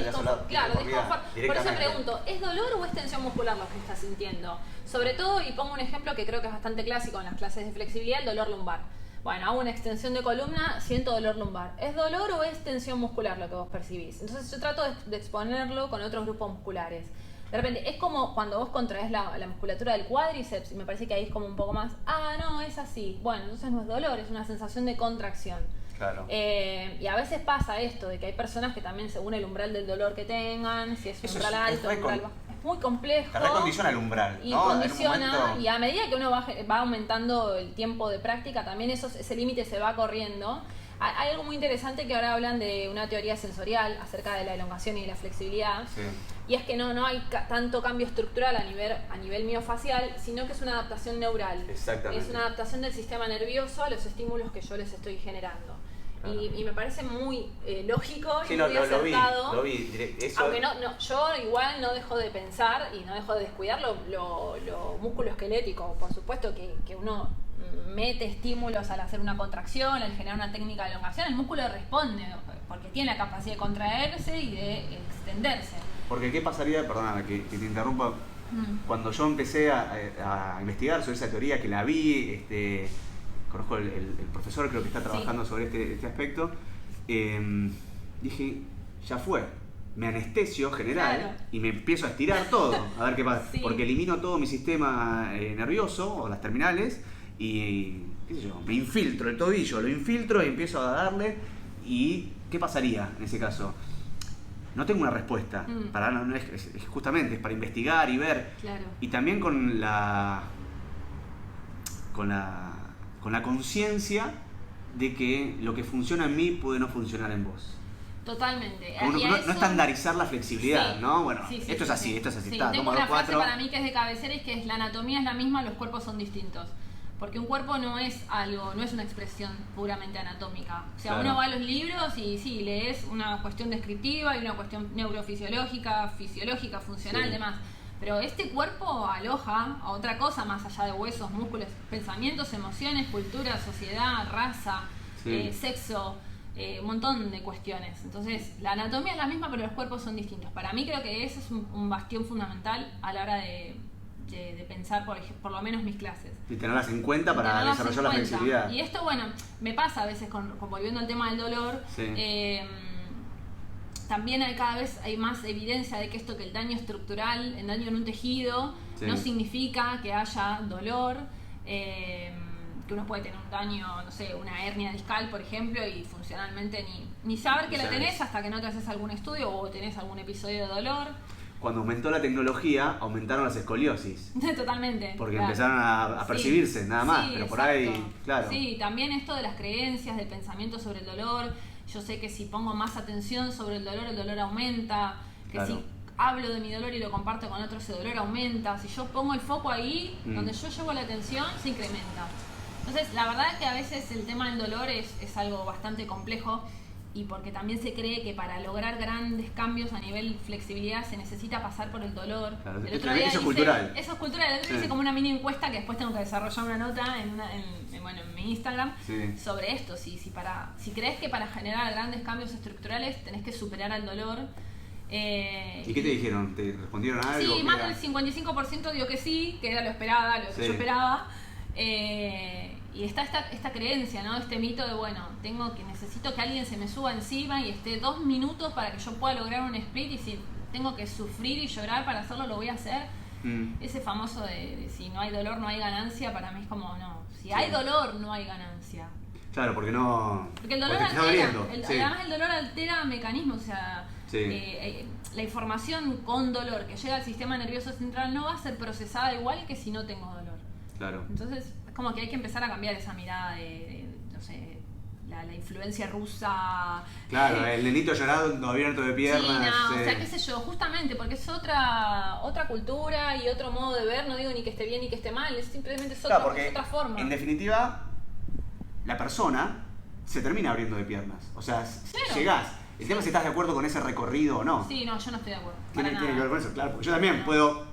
Claro, disconfort. Por eso pregunto, ¿es dolor o es tensión muscular lo que estás sintiendo? Sobre todo, y pongo un ejemplo que creo que es bastante clásico en las clases de flexibilidad, el dolor lumbar. Bueno, hago una extensión de columna, siento dolor lumbar. ¿Es dolor o es tensión muscular lo que vos percibís? Entonces yo trato de exponerlo con otros grupos musculares. De repente, es como cuando vos contraes la musculatura del cuádriceps y me parece que ahí es como un poco más, no, es así. Bueno, entonces no es dolor, es una sensación de contracción. Claro. Y a veces pasa esto, de que hay personas que también según el umbral del dolor que tengan, si es un umbral alto, umbral bajo, es muy complejo. Te recondiciona el umbral, y ¿no? condiciona, momento... y a medida que uno va aumentando el tiempo de práctica, también ese límite se va corriendo. Hay algo muy interesante que ahora hablan de una teoría sensorial acerca de la elongación y de la flexibilidad. Sí. Y es que no hay tanto cambio estructural a nivel miofacial, sino que es una adaptación neural. Exactamente. Es una adaptación del sistema nervioso a los estímulos que yo les estoy generando. Claro. Y me parece muy lógico y muy acertado. Lo vi. Eso... Aunque yo igual no dejo de pensar y no dejo de descuidar lo músculo esquelético. Por supuesto que uno mete estímulos al hacer una contracción, al generar una técnica de elongación, el músculo responde porque tiene la capacidad de contraerse y de extenderse. Porque ¿qué pasaría, perdóname que te interrumpa, cuando yo empecé a investigar sobre esa teoría, que la vi, conozco el profesor, creo que está trabajando sobre este aspecto, dije, ya fue, me anestesio general y me empiezo a estirar todo, a ver qué pasa, porque elimino todo mi sistema nervioso o las terminales y qué sé yo, me infiltro el tobillo, lo infiltro y empiezo a darle. ¿Y qué pasaría en ese caso? No tengo una respuesta, es justamente es para investigar y ver. Claro. Y también con la conciencia de que lo que funciona en mí puede no funcionar en vos. Totalmente. No estandarizar la flexibilidad, ¿no? Bueno, sí, esto es así, esto es así. Está, tengo una frase para mí que es de cabecera y que es: la anatomía es la misma, los cuerpos son distintos. Porque un cuerpo no es una expresión puramente anatómica. O sea, uno va a los libros y sí, lees una cuestión descriptiva y una cuestión neurofisiológica, fisiológica, funcional, demás. Pero este cuerpo aloja a otra cosa más allá de huesos, músculos, pensamientos, emociones, cultura, sociedad, raza, sexo, un montón de cuestiones. Entonces, la anatomía es la misma, pero los cuerpos son distintos. Para mí creo que ese es un bastión fundamental a la hora de pensar, por lo menos mis clases. Y tenerlas en cuenta para desarrollar la flexibilidad. Y esto, bueno, me pasa a veces, volviendo al tema del dolor, también cada vez hay más evidencia de que el daño estructural, el daño en un tejido, no significa que haya dolor, que uno puede tener un daño, no sé, una hernia discal, por ejemplo, y funcionalmente ni saber que la tenés hasta que no te haces algún estudio o tenés algún episodio de dolor. Cuando aumentó la tecnología, aumentaron las escoliosis. Totalmente. Porque empezaron a percibirse, nada más. Pero por ahí, claro. Sí, también esto de las creencias, del pensamiento sobre el dolor. Yo sé que si pongo más atención sobre el dolor aumenta. Que si hablo de mi dolor y lo comparto con otros, ese dolor aumenta. Si yo pongo el foco ahí, donde yo llevo la atención, se incrementa. Entonces, la verdad es que a veces el tema del dolor es algo bastante complejo. Y porque también se cree que para lograr grandes cambios a nivel flexibilidad se necesita pasar por el dolor. Claro, eso es cultural. Eso es cultural. El otro día hice como una mini encuesta que después tengo que desarrollar una nota en mi Instagram sobre esto. Si crees que para generar grandes cambios estructurales tenés que superar al dolor. ¿Y qué te dijeron? ¿Te respondieron algo? Sí, más del 55% dijo que sí, que era lo que yo esperaba. Y está esta creencia, ¿no? Este mito de, necesito que alguien se me suba encima y esté 2 minutos para que yo pueda lograr un split, y si tengo que sufrir y llorar para hacerlo, lo voy a hacer. Ese famoso de si no hay dolor, no hay ganancia, para mí es como, no. Si hay dolor, no hay ganancia. Claro, porque no... Porque el dolor además el dolor altera mecanismos, o sea... la información con dolor que llega al sistema nervioso central no va a ser procesada igual que si no tengo dolor. Claro. Entonces, como que hay que empezar a cambiar esa mirada de no sé, la influencia rusa. Claro, el nenito llorando abierto de piernas. Sí, o sea, qué sé yo, justamente porque es otra cultura y otro modo de ver. No digo ni que esté bien ni que esté mal, simplemente es otra forma. En definitiva, la persona se termina abriendo de piernas. O sea, llegás. El tema es si estás de acuerdo con ese recorrido o no. Sí, no, yo no estoy de acuerdo. Tiene que ver con eso, claro. Porque yo también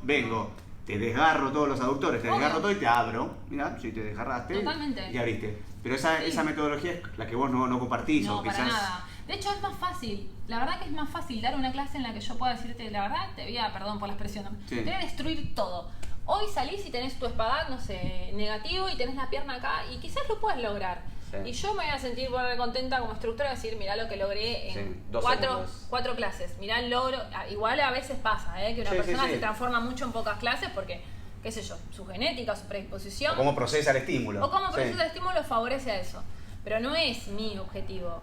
vengo, te desgarro todos los aductores, te desgarro todo y te abro. Mirá, si te desgarraste. Totalmente. Y abriste. Pero esa metodología es la que vos no compartís. No, o quizás... para nada. De hecho, es más fácil. La verdad que es más fácil dar una clase en la que yo pueda decirte, la verdad, perdón por la expresión, te voy a destruir todo. Hoy salís y tenés tu espadac, no sé, negativo y tenés la pierna acá y quizás lo puedas lograr. Y yo me voy a sentir contenta como instructora de decir, mirá lo que logré en cuatro clases. Mirá el logro. Igual a veces pasa, que una persona se transforma mucho en pocas clases porque, qué sé yo, su genética, su predisposición. O cómo procesa el estímulo. O cómo procesa el estímulo favorece a eso. Pero no es mi objetivo.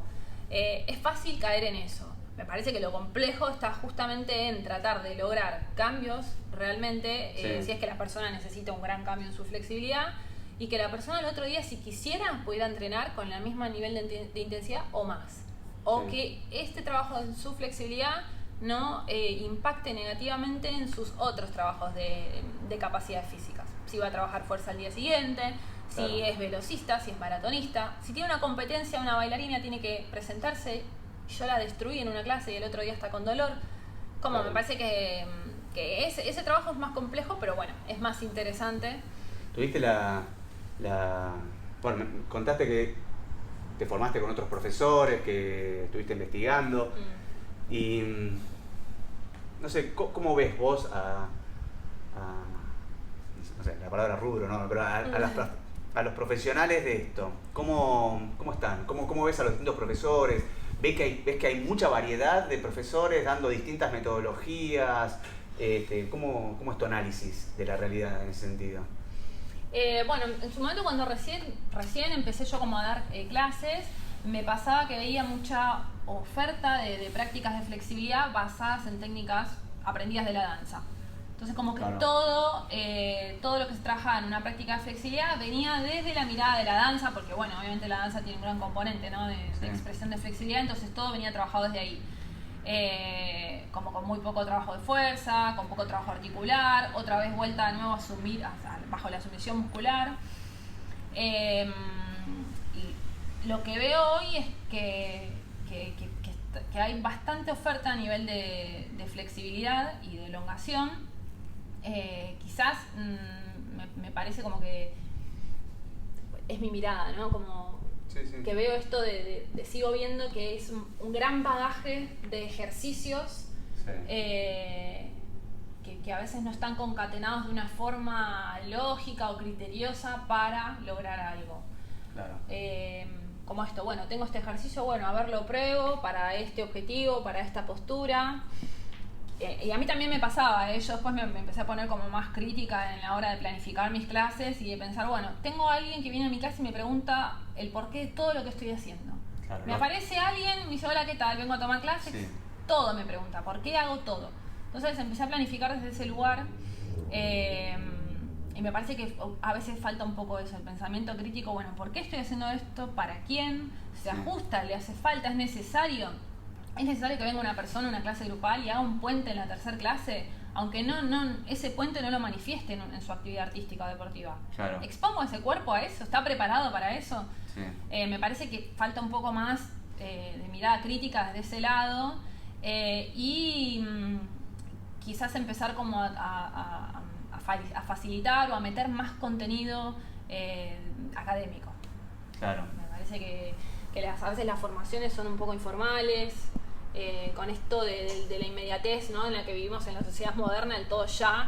Es fácil caer en eso. Me parece que lo complejo está justamente en tratar de lograr cambios realmente, si es que la persona necesita un gran cambio en su flexibilidad, y que la persona el otro día, si quisiera, pudiera entrenar con el mismo nivel de intensidad o más. O que este trabajo en su flexibilidad no impacte negativamente en sus otros trabajos de capacidades físicas. Si va a trabajar fuerza al día siguiente, si es velocista, si es maratonista, si tiene una competencia, una bailarina tiene que presentarse, yo la destruí en una clase y el otro día está con dolor. Me parece que ese trabajo es más complejo, pero bueno, es más interesante. ¿Tuviste bueno, me contaste que te formaste con otros profesores, que estuviste investigando y no sé, ¿cómo ves vos no sé, la palabra rubro, ¿no? Pero a los profesionales de esto? ¿Cómo están? ¿Cómo ves a los distintos profesores? ¿Ves que hay mucha variedad de profesores dando distintas metodologías? ¿Cómo es tu análisis de la realidad en ese sentido? Bueno, en su momento cuando recién empecé yo como a dar clases, me pasaba que veía mucha oferta de prácticas de flexibilidad basadas en técnicas aprendidas de la danza. Entonces como que todo lo que se trabajaba en una práctica de flexibilidad venía desde la mirada de la danza, porque bueno, obviamente la danza tiene un gran componente, ¿no? de expresión de flexibilidad, entonces todo venía trabajado desde ahí. Como con muy poco trabajo de fuerza, con poco trabajo articular, otra vez vuelta de nuevo a asumir bajo la sumisión muscular. Y lo que veo hoy es que hay bastante oferta a nivel de flexibilidad y de elongación. Quizás me parece como que es mi mirada, ¿no? Como que veo esto sigo viendo que es un gran bagaje de ejercicios que a veces no están concatenados de una forma lógica o criteriosa para lograr algo. Claro. Como esto, bueno, tengo este ejercicio, bueno, a ver, lo pruebo para este objetivo, para esta postura. Y a mí también me pasaba, yo después me empecé a poner como más crítica en la hora de planificar mis clases y de pensar, bueno, tengo a alguien que viene a mi clase y me pregunta el porqué de todo lo que estoy haciendo. Claro, me aparece alguien, me dice, hola, ¿qué tal? Vengo a tomar clases. Todo me pregunta, ¿por qué hago todo? Entonces empecé a planificar desde ese lugar y me parece que a veces falta un poco eso, el pensamiento crítico, bueno, ¿por qué estoy haciendo esto? ¿Para quién? ¿Se ajusta? ¿Le hace falta? ¿Es necesario? ¿Es necesario que venga una persona a una clase grupal y haga un puente en la tercera clase? Aunque ese puente no lo manifieste en su actividad artística o deportiva. Claro. ¿Expongo ese cuerpo a eso? ¿Está preparado para eso? Sí. Me parece que falta un poco más de mirada crítica desde ese lado y quizás empezar como a facilitar o a meter más contenido académico. Claro. Me parece que a veces las formaciones son un poco informales. Con esto de la inmediatez, ¿no? En la que vivimos en la sociedad moderna, el todo ya,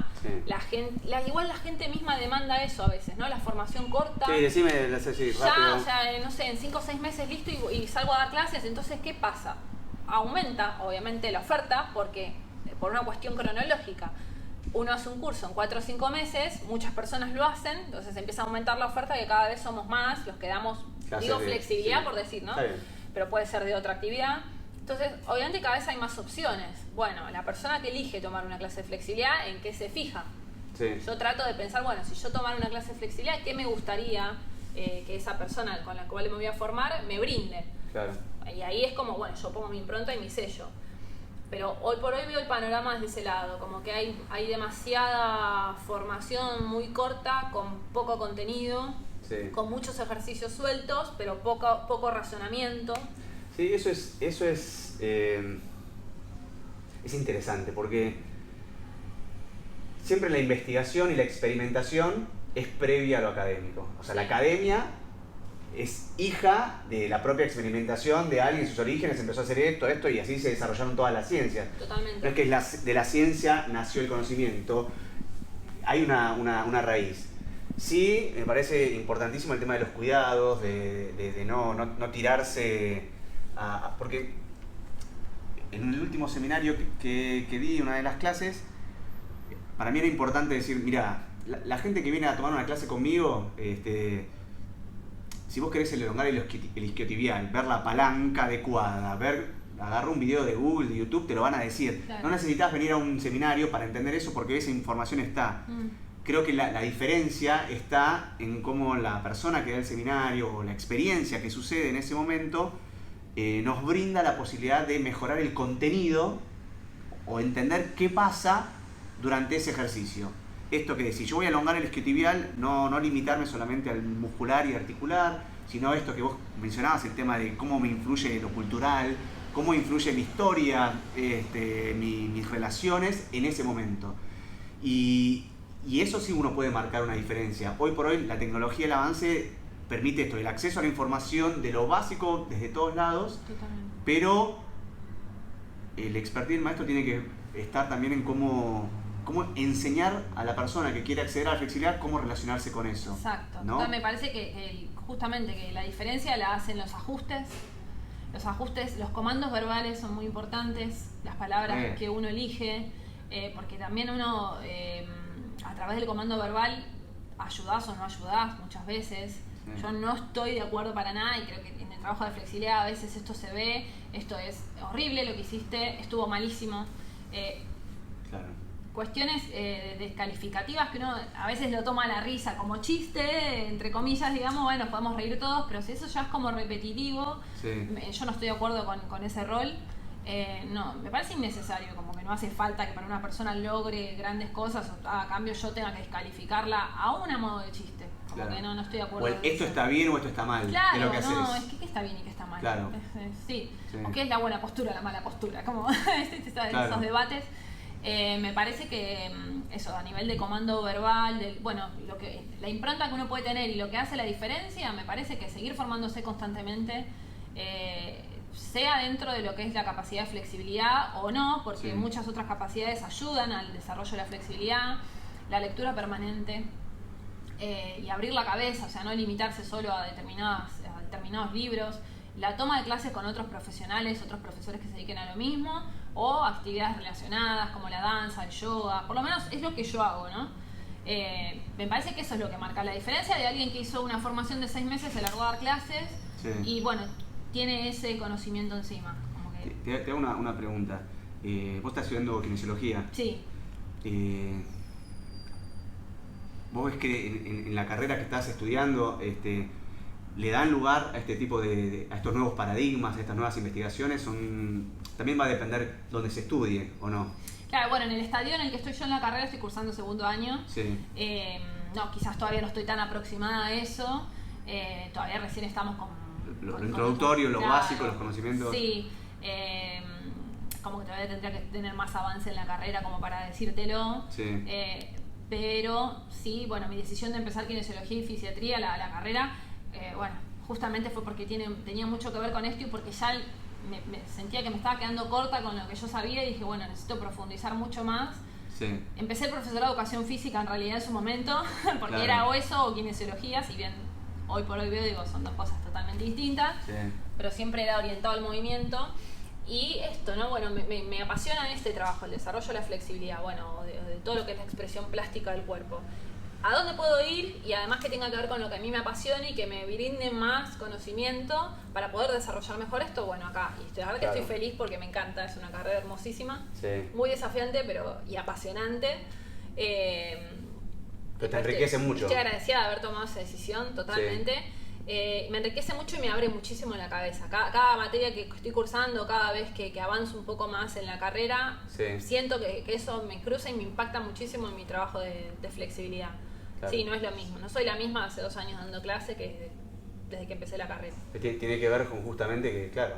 igual la gente misma demanda eso a veces, ¿no? La formación corta. Sí, decime, rápido. Ya, o sea, no sé, en 5 o 6 meses listo y salgo a dar clases, entonces, ¿qué pasa? Aumenta, obviamente, la oferta porque por una cuestión cronológica. Uno hace un curso en 4 o 5 meses, muchas personas lo hacen, entonces empieza a aumentar la oferta que cada vez somos más, los que damos, flexibilidad por decir, ¿no? Pero puede ser de otra actividad. Entonces, obviamente cada vez hay más opciones. Bueno, la persona que elige tomar una clase de flexibilidad, ¿en qué se fija? Yo trato de pensar, bueno, si yo tomara una clase de flexibilidad, ¿qué me gustaría que esa persona con la cual me voy a formar me brinde? Claro. Y ahí es como, bueno, yo pongo mi impronta y mi sello. Pero hoy por hoy veo el panorama desde ese lado, como que hay demasiada formación muy corta, con poco contenido, con muchos ejercicios sueltos, pero poco razonamiento. Sí, eso es interesante porque siempre la investigación y la experimentación es previa a lo académico. O sea, la academia es hija de la propia experimentación de alguien en sus orígenes, empezó a hacer esto y así se desarrollaron todas las ciencias. Totalmente. No es que de la ciencia nació el conocimiento, hay una raíz. Sí, me parece importantísimo el tema de los cuidados, de no tirarse porque en el último seminario que di, una de las clases, para mí era importante decir, mira, la gente que viene a tomar una clase conmigo, si vos querés elongar el isquiotibial, ver la palanca adecuada, agarra un video de Google, de YouTube, te lo van a decir. Claro. No necesitas venir a un seminario para entender eso porque esa información está. Creo que la diferencia está en cómo la persona que da el seminario o la experiencia que sucede en ese momento nos brinda la posibilidad de mejorar el contenido o entender qué pasa durante ese ejercicio. Esto que si yo voy a elongar el isquiotibial, no limitarme solamente al muscular y articular, sino esto que vos mencionabas, el tema de cómo me influye lo cultural, cómo influye mi historia, mis relaciones en ese momento. Y eso sí uno puede marcar una diferencia. Hoy por hoy la tecnología, el avance permite esto, el acceso a la información de lo básico desde todos lados. Totalmente. Pero el expertise del maestro tiene que estar también en cómo enseñar a la persona que quiere acceder a la flexibilidad cómo relacionarse con eso. Exacto. ¿No? Entonces me parece que justamente que la diferencia la hacen los ajustes. Los comandos verbales son muy importantes, las palabras que uno elige, porque también uno a través del comando verbal ayudás o no ayudás muchas veces. Yo no estoy de acuerdo para nada y creo que en el trabajo de flexibilidad a veces esto se ve, esto es horrible lo que hiciste, estuvo malísimo. Claro. Cuestiones descalificativas que uno a veces lo toma a la risa como chiste, entre comillas, digamos, bueno, podemos reír todos, pero si eso ya es como repetitivo, yo no estoy de acuerdo con ese rol. No, me parece innecesario, como que no hace falta que para una persona logre grandes cosas o a cambio yo tenga que descalificarla aún a modo de chiste. Como que no estoy de acuerdo. O esto está bien o esto está mal. Claro, es lo que es que está bien y qué está mal. Claro. Sí. O qué es la buena postura, la mala postura, como esos debates. Me parece que eso, a nivel de comando verbal, la impronta que uno puede tener y lo que hace la diferencia, me parece que seguir formándose constantemente, sea dentro de lo que es la capacidad de flexibilidad o no, porque muchas otras capacidades ayudan al desarrollo de la flexibilidad, la lectura permanente y abrir la cabeza, o sea, no limitarse solo a determinados libros, la toma de clases con otros profesionales, otros profesores que se dediquen a lo mismo, o actividades relacionadas como la danza, el yoga, por lo menos es lo que yo hago, ¿no? Me parece que eso es lo que marca la diferencia de alguien que hizo una formación de 6 meses, se largó a dar clases y bueno, tiene ese conocimiento encima. Como que... Te hago una pregunta. Vos estás estudiando kinesiología. Sí. ¿Vos ves que en la carrera que estás estudiando le dan lugar a este tipo a estos nuevos paradigmas, a estas nuevas investigaciones? También va a depender dónde se estudie, ¿o no? Claro, bueno, en el estadio en el que estoy yo en la carrera estoy cursando segundo año. Sí. No, quizás todavía no estoy tan aproximada a eso. Todavía recién estamos con lo introductorio, lo básico, los conocimientos. Sí. Como que todavía tendría que tener más avance en la carrera como para decírtelo. Sí. Pero sí, bueno, mi decisión de empezar kinesiología y fisiatría, la carrera, bueno, justamente fue porque tenía mucho que ver con esto y porque ya me sentía que me estaba quedando corta con lo que yo sabía y dije, bueno, necesito profundizar mucho más. Sí. Empecé el profesorado de educación física en realidad en su momento, porque era o eso o kinesiología, si bien hoy por hoy veo, son dos cosas totalmente distintas, pero siempre era orientado al movimiento. Y esto, ¿no? Bueno, me apasiona este trabajo, el desarrollo de la flexibilidad, bueno, de todo lo que es la expresión plástica del cuerpo. ¿A dónde puedo ir? Y además que tenga que ver con lo que a mí me apasiona y que me brinde más conocimiento para poder desarrollar mejor esto, bueno, acá. Y la verdad que estoy feliz porque me encanta, es una carrera hermosísima, muy desafiante y apasionante. Pero te enriquece mucho. Estoy agradecida de haber tomado esa decisión, totalmente. Me enriquece mucho y me abre muchísimo la cabeza. Cada materia que estoy cursando, cada vez que avanzo un poco más en la carrera, siento que eso me cruza y me impacta muchísimo en mi trabajo de flexibilidad. Claro. Sí, no es lo mismo. No soy la misma hace 2 años dando clase que desde que empecé la carrera. Tiene que ver con justamente que, claro,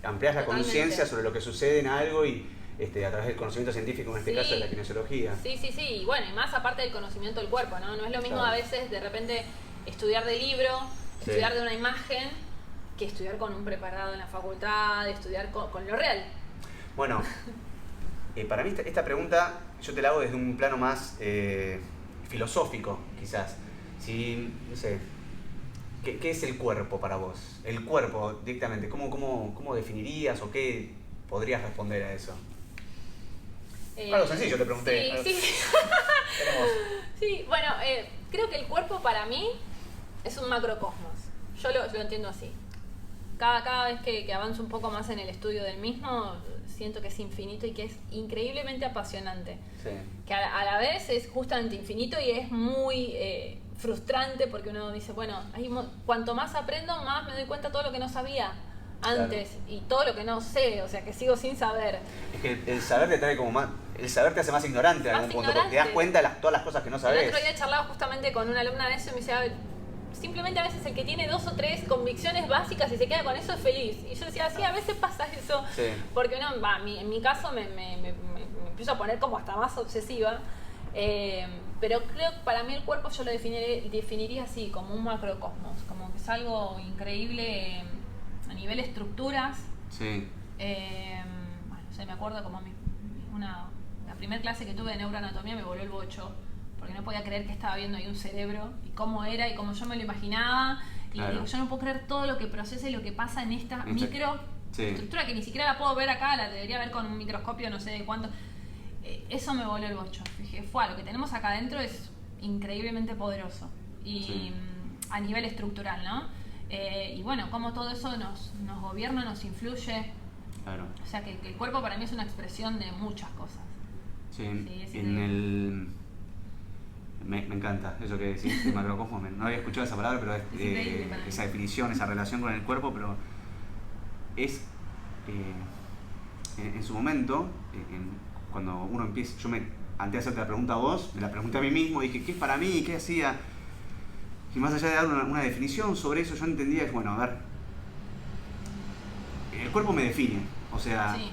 ampliás la conciencia sobre lo que sucede en algo y a través del conocimiento científico, en este caso de la kinesiología. Sí. Y bueno, y más aparte del conocimiento del cuerpo, ¿no? No es lo mismo a veces de repente estudiar de libro, estudiar de una imagen, que estudiar con un preparado en la facultad, estudiar con lo real. Bueno, para mí esta pregunta yo te la hago desde un plano más filosófico, quizás. Si, no sé, ¿qué es el cuerpo para vos? El cuerpo, directamente, ¿cómo definirías o qué podrías responder a eso? Algo sencillo te pregunté. Sí, sí. Sí, bueno, creo que el cuerpo para mí es un macrocosmos. Yo lo entiendo así. Cada vez que avanzo un poco más en el estudio del mismo, siento que es infinito y que es increíblemente apasionante. Sí. Que a la vez es justamente infinito y es muy frustrante porque uno dice, bueno, cuanto más aprendo, más me doy cuenta de todo lo que no sabía antes, claro, y todo lo que no sé, o sea, que sigo sin saber. Es que el saber te trae como más, el saber te hace más ignorante en algún punto, porque te das cuenta de todas las cosas que no sabes. El otro día charlaba justamente con una alumna de eso y me decía, simplemente a veces el que tiene 2 o 3 convicciones básicas y se queda con eso es feliz. Y yo decía, sí, a veces pasa eso, sí, porque uno, en mi caso me empiezo a poner como hasta más obsesiva, pero creo que para mí el cuerpo yo lo definiría así, como un macrocosmos, como que es algo increíble a nivel estructuras. Sí. Bueno, o sea, me acuerdo como la primera clase que tuve de neuroanatomía me voló el bocho, porque no podía creer que estaba viendo ahí un cerebro y cómo era y cómo yo me lo imaginaba. Y claro, digo, yo no puedo creer todo lo que procesa y lo que pasa en esta microestructura, que ni siquiera la puedo ver acá, la debería ver con un microscopio, no sé de cuánto. Eso me voló el bocho. Dije, lo que tenemos acá adentro es increíblemente poderoso. Y a nivel estructural, ¿no? Y bueno, cómo todo eso nos gobierna, nos influye. Claro. O sea, que el cuerpo para mí es una expresión de muchas cosas. Sí, me encanta eso que decís, el macrocosmos. No había escuchado esa palabra, pero esa definición, esa relación con el cuerpo, pero es en su momento, cuando uno empieza, antes de hacerte la pregunta a vos, me la pregunté a mí mismo, dije, ¿qué es para mí? ¿Qué hacía? Y más allá de dar una definición sobre eso, yo entendía que, bueno, a ver, el cuerpo me define. O sea, sí,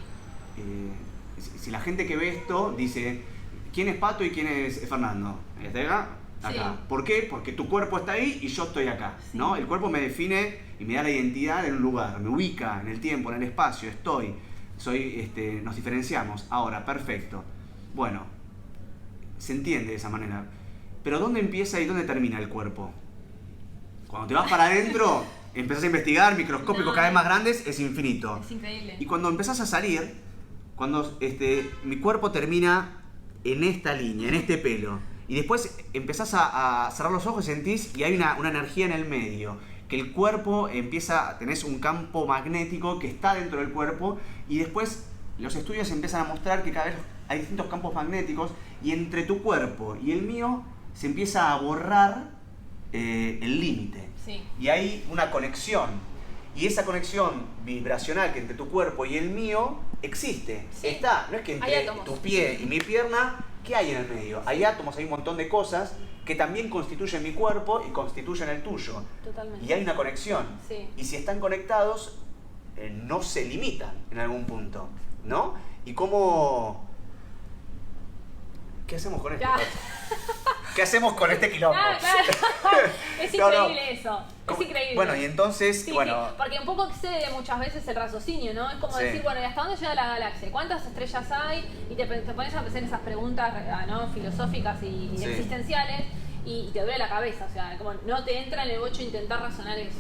si la gente que ve esto dice, ¿quién es Pato y quién es Fernando? ¿Es de acá? Acá. Sí. ¿Por qué? Porque tu cuerpo está ahí y yo estoy acá, sí, ¿no? El cuerpo me define y me da la identidad en un lugar, me ubica en el tiempo, en el espacio, nos diferenciamos. Ahora, perfecto. Bueno, se entiende de esa manera. Pero ¿dónde empieza y dónde termina el cuerpo? Cuando te vas para adentro, empezás a investigar, microscópicos cada vez más grandes, es infinito. Es increíble. Y cuando empezás a salir, cuando mi cuerpo termina en esta línea, en este pelo, y después empezás a cerrar los ojos y sentís, y hay una energía en el medio, que el cuerpo tenés un campo magnético que está dentro del cuerpo, y después los estudios empiezan a mostrar que cada vez hay distintos campos magnéticos, y entre tu cuerpo y el mío se empieza a borrar el límite. Sí. Y hay una conexión. Y esa conexión vibracional que entre tu cuerpo y el mío existe. Sí. Está. No es que entre tu pie y mi pierna, ¿qué hay en el medio? Hay átomos, hay un montón de cosas que también constituyen mi cuerpo y constituyen el tuyo. Totalmente. Y hay una conexión. Sí. Y si están conectados, no se limitan en algún punto, ¿no? Y cómo... ¿Qué hacemos con esto? ¿Qué hacemos con este quilombo? Claro. Es increíble eso. Es increíble. Bueno, y entonces, sí, bueno... Sí, porque un poco excede muchas veces el raciocinio, ¿no? Es como decir, bueno, ¿y hasta dónde llega la galaxia? ¿Cuántas estrellas hay? Y te pones a hacer esas preguntas, ¿no?, filosóficas y existenciales, y te duele la cabeza. O sea, como no te entra en el bocho intentar razonar eso.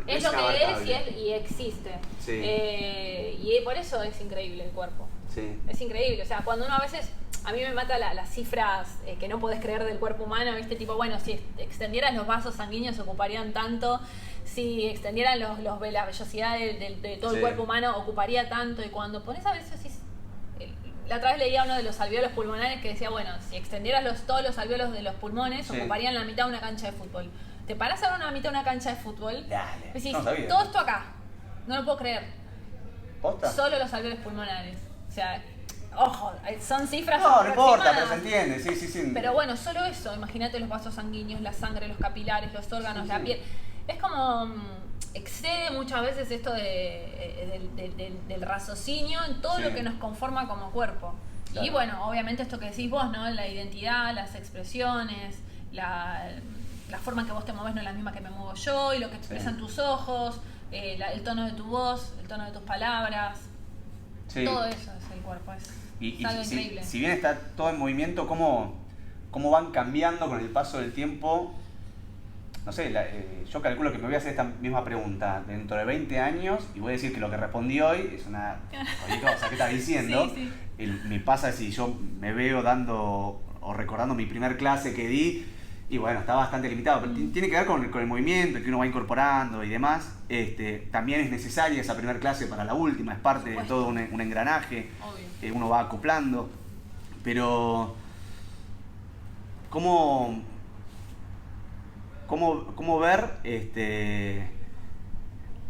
Es lo que es y existe. Sí. Y por eso es increíble el cuerpo. Sí. Es increíble. O sea, cuando uno a veces... A mí me mata las cifras que no podés creer del cuerpo humano, ¿viste? Tipo, bueno, si extendieras los vasos sanguíneos ocuparían tanto, si extendieran la vellosidad de todo el cuerpo humano ocuparía tanto, y cuando pones a veces... La otra vez leía uno de los alvéolos pulmonares que decía, bueno, si extendieras todos los alvéolos de los pulmones, ocuparían la mitad de una cancha de fútbol. ¿Te parás a ver una mitad de una cancha de fútbol? Dale, decís, todo esto acá, no lo puedo creer. ¿Posta? Solo los alvéolos pulmonares. O sea... Ojo, son cifras. No importa, pero se entiende, sí. Pero bueno, solo eso, imagínate los vasos sanguíneos, la sangre, los capilares, los órganos, la piel. Es como excede muchas veces esto del raciocinio en todo lo que nos conforma como cuerpo. Claro. Y bueno, obviamente esto que decís vos, ¿no? La identidad, las expresiones, la forma en que vos te mueves no es la misma que me muevo yo, y lo que expresan tus ojos, el tono de tu voz, el tono de tus palabras. Todo eso es el cuerpo. Es algo increíble. Si bien está todo en movimiento, ¿cómo van cambiando con el paso del tiempo no sé, yo calculo que me voy a hacer esta misma pregunta dentro de 20 años y voy a decir que lo que respondí hoy es una cosa. ¿Qué estás diciendo? Sí, sí. Me pasa si yo me veo dando o recordando mi primer clase que di y bueno, está bastante limitado, pero tiene que ver con el movimiento que uno va incorporando y demás. También es necesaria esa primera clase para la última, es parte de todo un engranaje que uno va acoplando, pero ¿cómo ver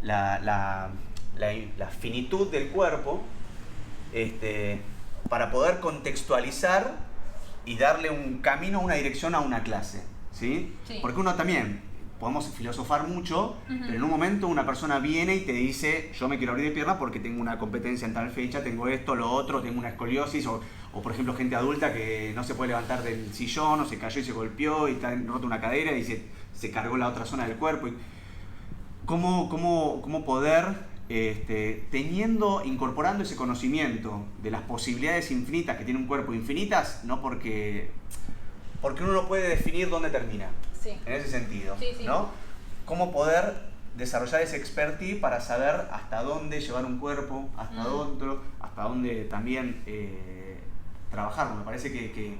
la finitud del cuerpo para poder contextualizar y darle un camino, una dirección a una clase? ¿Sí? Sí. Porque uno también, podemos filosofar mucho, pero en un momento una persona viene y te dice, yo me quiero abrir de pierna porque tengo una competencia en tal fecha, tengo esto, lo otro, tengo una escoliosis, o por ejemplo gente adulta que no se puede levantar del sillón, o se cayó y se golpeó y está rota una cadera y se cargó la otra zona del cuerpo. ¿Cómo poder, incorporando ese conocimiento de las posibilidades infinitas que tiene un cuerpo, infinitas, no porque uno no puede definir dónde termina, sí, en ese sentido, sí, sí. ¿no? ¿Cómo poder desarrollar ese expertise para saber hasta dónde llevar un cuerpo, hasta dónde también trabajarlo? Me parece que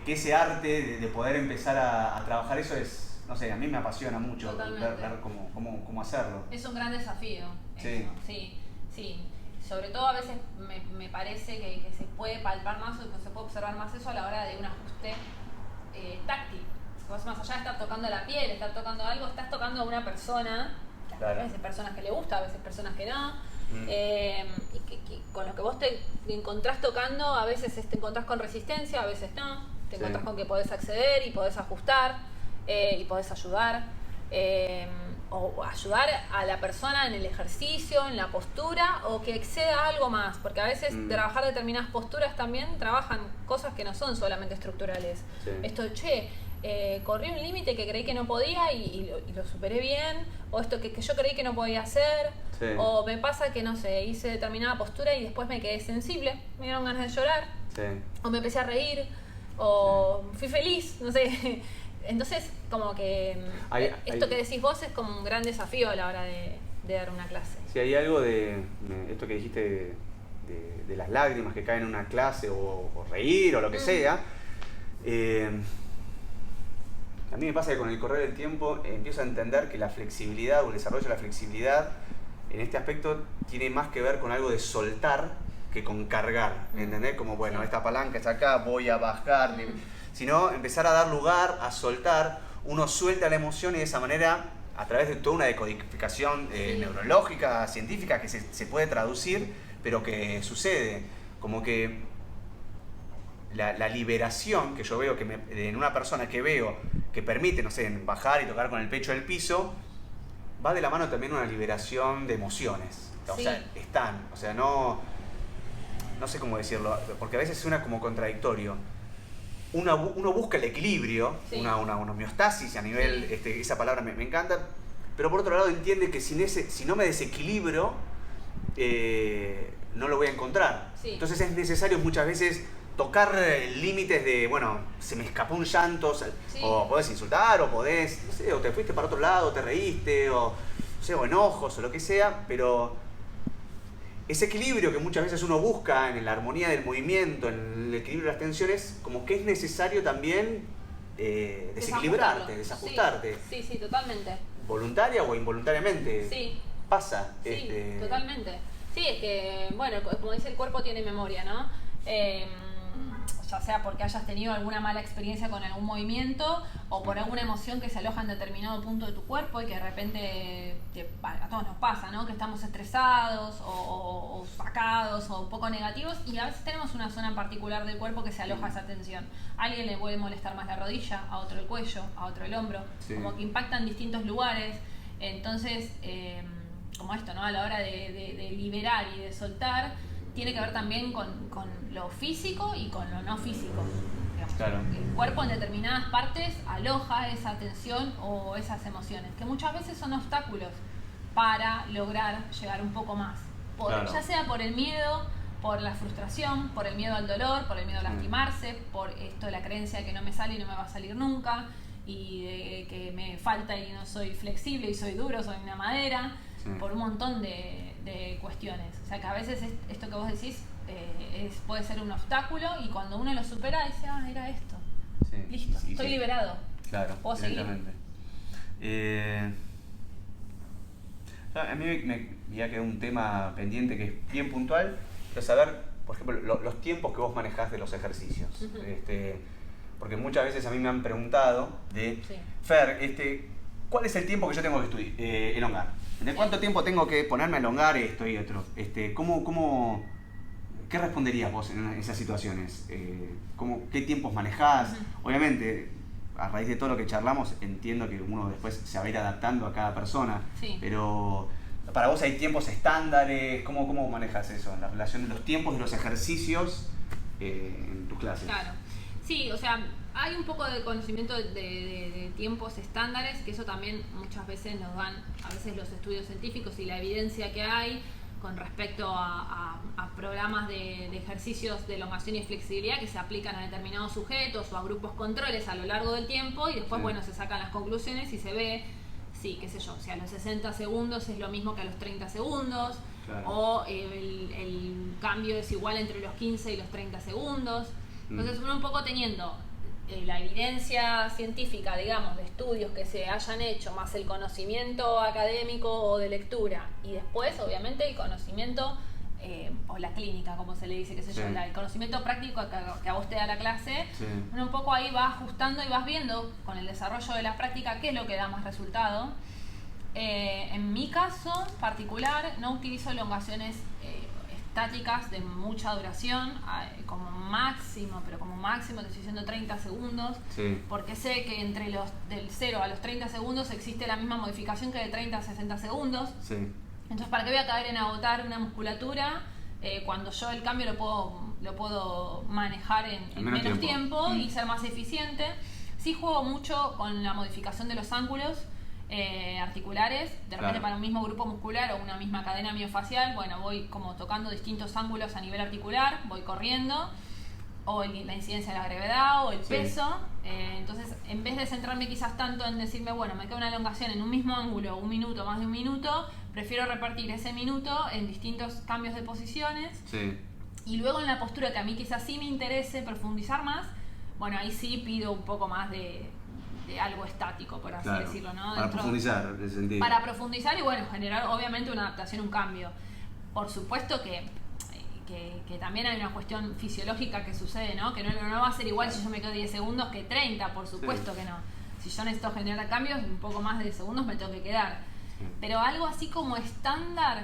ese arte de poder empezar a trabajar eso es, no sé, a mí me apasiona mucho ver cómo hacerlo. Es un gran desafío. Sí. Eso. Sí. Sobre todo a veces me parece que se puede palpar más o que se puede observar más eso a la hora de un ajuste táctil. Pues más allá de estar tocando la piel, estar tocando algo, estás tocando a una persona, que claro, a veces personas que le gusta, a veces personas que no, y que con lo que vos te encontrás tocando, a veces te encontrás con resistencia, a veces no, te encontrás con que podés acceder y podés ajustar y podés ayudar. O ayudar a la persona en el ejercicio, en la postura, o que exceda algo más, porque a veces trabajar determinadas posturas también trabajan cosas que no son solamente estructurales. Sí. Esto, corrí un límite que creí que no podía y lo superé bien, o esto que yo creí que no podía hacer, Sí. o me pasa que, no sé, hice determinada postura y después me quedé sensible, me dieron ganas de llorar, Sí. o me empecé a reír, o fui feliz, no sé. Entonces, como que esto que decís vos es como un gran desafío a la hora de dar una clase. Si hay algo de esto que dijiste de las lágrimas que caen en una clase o reír o lo que sea, a mí me pasa que con el correr del tiempo empiezo a entender que la flexibilidad o el desarrollo de la flexibilidad en este aspecto tiene más que ver con algo de soltar que con cargar, ¿entendés? Como, bueno, Sí. esta palanca está acá, voy a bajar, sino empezar a dar lugar, a soltar, uno suelta la emoción y de esa manera, a través de toda una decodificación neurológica, científica, que se puede traducir, pero que sucede, como que la liberación que yo veo en una persona que veo que permite, no sé, bajar y tocar con el pecho del piso, va de la mano también una liberación de emociones. O sea, no sé cómo decirlo, porque a veces suena como contradictorio. Uno busca el equilibrio, una homeostasis a nivel, esa palabra me encanta, pero por otro lado entiende que si no me desequilibro, no lo voy a encontrar. Sí. Entonces es necesario muchas veces tocar límites de, bueno, se me escapó un llanto, o podés insultar, o podés, no sé, o te fuiste para otro lado, te reíste, o enojos, o lo que sea, pero ese equilibrio que muchas veces uno busca en la armonía del movimiento, en el equilibrio de las tensiones, como que es necesario también desequilibrarte, desajustarte. Sí, totalmente. Voluntaria o involuntariamente. Sí. Pasa. Sí, totalmente. Sí, es que, bueno, como dice, el cuerpo tiene memoria, ¿no? Ya sea porque hayas tenido alguna mala experiencia con algún movimiento o por alguna emoción que se aloja en determinado punto de tu cuerpo y que de repente a todos nos pasa, ¿no? Que estamos estresados o sacados o un poco negativos y a veces tenemos una zona en particular del cuerpo que se aloja esa tensión. A alguien le puede molestar más la rodilla, a otro el cuello, a otro el hombro, como que impactan distintos lugares. Entonces, como esto, ¿no? A la hora de liberar y de soltar, tiene que ver también con lo físico y con lo no físico. Digamos. Claro. El cuerpo en determinadas partes aloja esa tensión o esas emociones, que muchas veces son obstáculos para lograr llegar un poco más. Ya sea por el miedo, por la frustración, por el miedo al dolor, por el miedo a lastimarse, por esto de la creencia de que no me sale y no me va a salir nunca. y de que me falta y no soy flexible y soy duro, soy una madera, por un montón de cuestiones. O sea que a veces esto que vos decís puede ser un obstáculo y cuando uno lo supera dice, era esto. Sí. Listo, estoy liberado. Claro, puedo seguir. A mí me ha quedado un tema pendiente que es bien puntual, es saber, por ejemplo, los tiempos que vos manejás de los ejercicios. Porque muchas veces a mí me han preguntado Fer, ¿cuál es el tiempo que yo tengo que elongar? ¿De cuánto tiempo tengo que ponerme a elongar esto y otro? ¿Qué responderías vos en esas situaciones? ¿Qué tiempos manejás? Obviamente, a raíz de todo lo que charlamos, entiendo que uno después se va a ir adaptando a cada persona, pero para vos hay tiempos estándares, ¿cómo manejas eso? La relación de los tiempos de los ejercicios en tus clases. Claro, sí, o sea, hay un poco de conocimiento de tiempos estándares, que eso también muchas veces nos dan, a veces los estudios científicos y la evidencia que hay con respecto a programas de ejercicios de elongación y flexibilidad que se aplican a determinados sujetos o a grupos controles a lo largo del tiempo y después, se sacan las conclusiones y se ve, qué sé yo, si a los 60 segundos es lo mismo que a los 30 segundos, o el cambio es igual entre los 15 y los 30 segundos. Entonces uno un poco teniendo la evidencia científica, digamos, de estudios que se hayan hecho, más el conocimiento académico o de lectura, y después, obviamente, el conocimiento o la clínica, como se le dice, el conocimiento práctico que a vos te da la clase, uno un poco ahí va ajustando y vas viendo con el desarrollo de la práctica qué es lo que da más resultado. En mi caso particular, no utilizo elongaciones estáticas de mucha duración, como máximo te estoy diciendo 30 segundos, porque sé que del 0 a los 30 segundos existe la misma modificación que de 30 a 60 segundos. Entonces, ¿para qué voy a caer en agotar una musculatura cuando yo el cambio lo puedo manejar en menos tiempo y ser más eficiente? Sí juego mucho con la modificación de los ángulos articulares, de repente para un mismo grupo muscular o una misma cadena miofacial, voy como tocando distintos ángulos a nivel articular, voy corriendo, o la incidencia de la gravedad o el peso. Entonces, en vez de centrarme quizás tanto en decirme, me queda una elongación en un mismo ángulo, un minuto, más de un minuto, prefiero repartir ese minuto en distintos cambios de posiciones. Y luego en la postura que a mí quizás sí me interese profundizar más, ahí sí pido un poco más de algo estático, por así decirlo, ¿no? Para profundizar, en ese sentido. Para profundizar y generar obviamente una adaptación, un cambio. Por supuesto que también hay una cuestión fisiológica que sucede, ¿no? Que no va a ser igual si yo me quedo 10 segundos que 30, por supuesto que no. Si yo necesito generar cambios, un poco más de segundos me tengo que quedar. Pero algo así como estándar,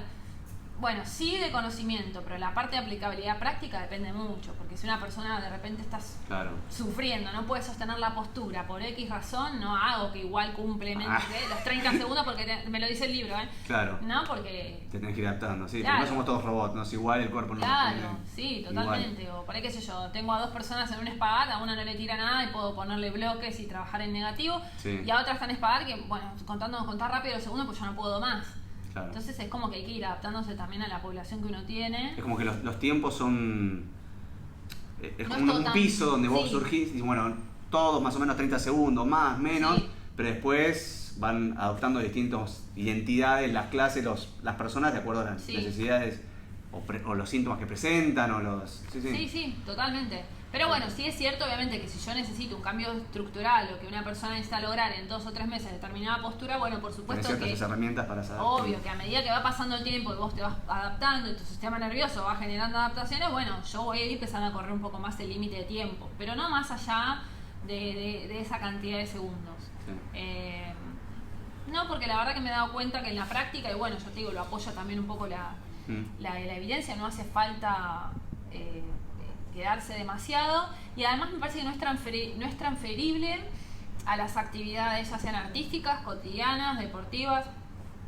sí de conocimiento, pero la parte de aplicabilidad práctica depende mucho, porque si una persona de repente está sufriendo, no puede sostener la postura por X razón, no hago que igual complemente los 30 segundos porque me lo dice el libro, no, porque te tenés que ir adaptando, porque no somos todos robots, no es igual el cuerpo. Sí, totalmente. Igual. O por ahí, qué sé yo, tengo a 2 personas en un espagat, a una no le tira nada y puedo ponerle bloques y trabajar en negativo, y a otra está en espagat que, contar rápido los segundos, pues yo no puedo más. Entonces es como que hay que ir adaptándose también a la población que uno tiene. Es como que los tiempos son... Es como un piso donde vos surgís y todos más o menos 30 segundos, más, menos, pero después van adoptando distintas identidades, las clases, las personas de acuerdo a las necesidades o los síntomas que presentan o los... Sí, totalmente. Pero sí es cierto, obviamente, que si yo necesito un cambio estructural o que una persona necesita lograr en 2 o 3 meses determinada postura, por supuesto que... Tienes herramientas para saber. Obvio, que a medida que va pasando el tiempo y vos te vas adaptando y tu sistema nervioso va generando adaptaciones, yo voy a ir empezando a correr un poco más el límite de tiempo, pero no más allá de esa cantidad de segundos. No, porque la verdad que me he dado cuenta que en la práctica, y yo te digo, lo apoya también un poco la evidencia, no hace falta... quedarse demasiado, y además me parece que no es transferible a las actividades ya sean artísticas, cotidianas, deportivas.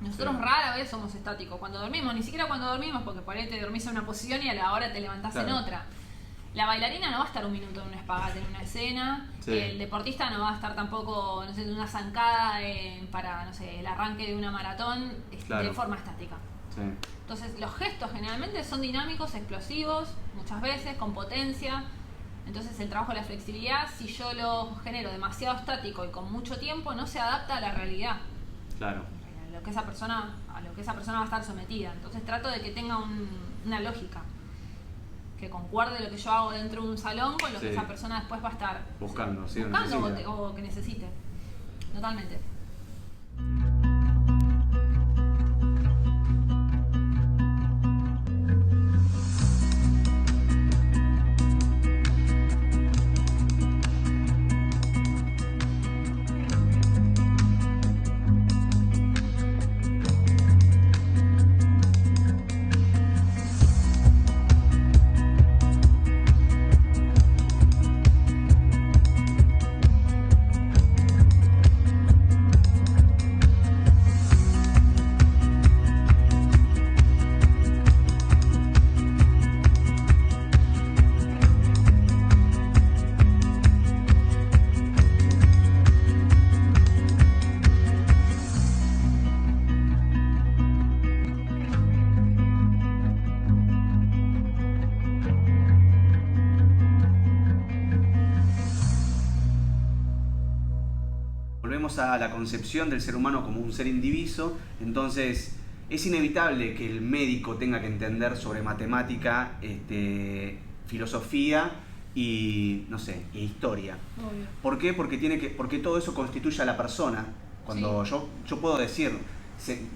Nosotros rara vez somos estáticos cuando dormimos, ni siquiera cuando dormimos, porque por ahí te dormís en una posición y a la hora te levantás en otra. La bailarina no va a estar un minuto en un espagate en una escena, el deportista no va a estar tampoco, en una zancada para, el arranque de una maratón de forma estática. Entonces los gestos generalmente son dinámicos, explosivos, muchas veces con potencia, Entonces el trabajo de la flexibilidad, si yo lo genero demasiado estático y con mucho tiempo, no se adapta a la realidad. Claro. A lo que esa persona va a estar sometida. Entonces trato de que tenga una lógica. Que concuerde lo que yo hago dentro de un salón con lo que esa persona después va a estar buscando o que necesite. Totalmente. Volvemos a la concepción del ser humano como un ser indiviso, entonces es inevitable que el médico tenga que entender sobre matemática, filosofía y, no sé, e historia. Obvio. ¿Por qué? Porque todo eso constituye a la persona. Cuando yo puedo decir,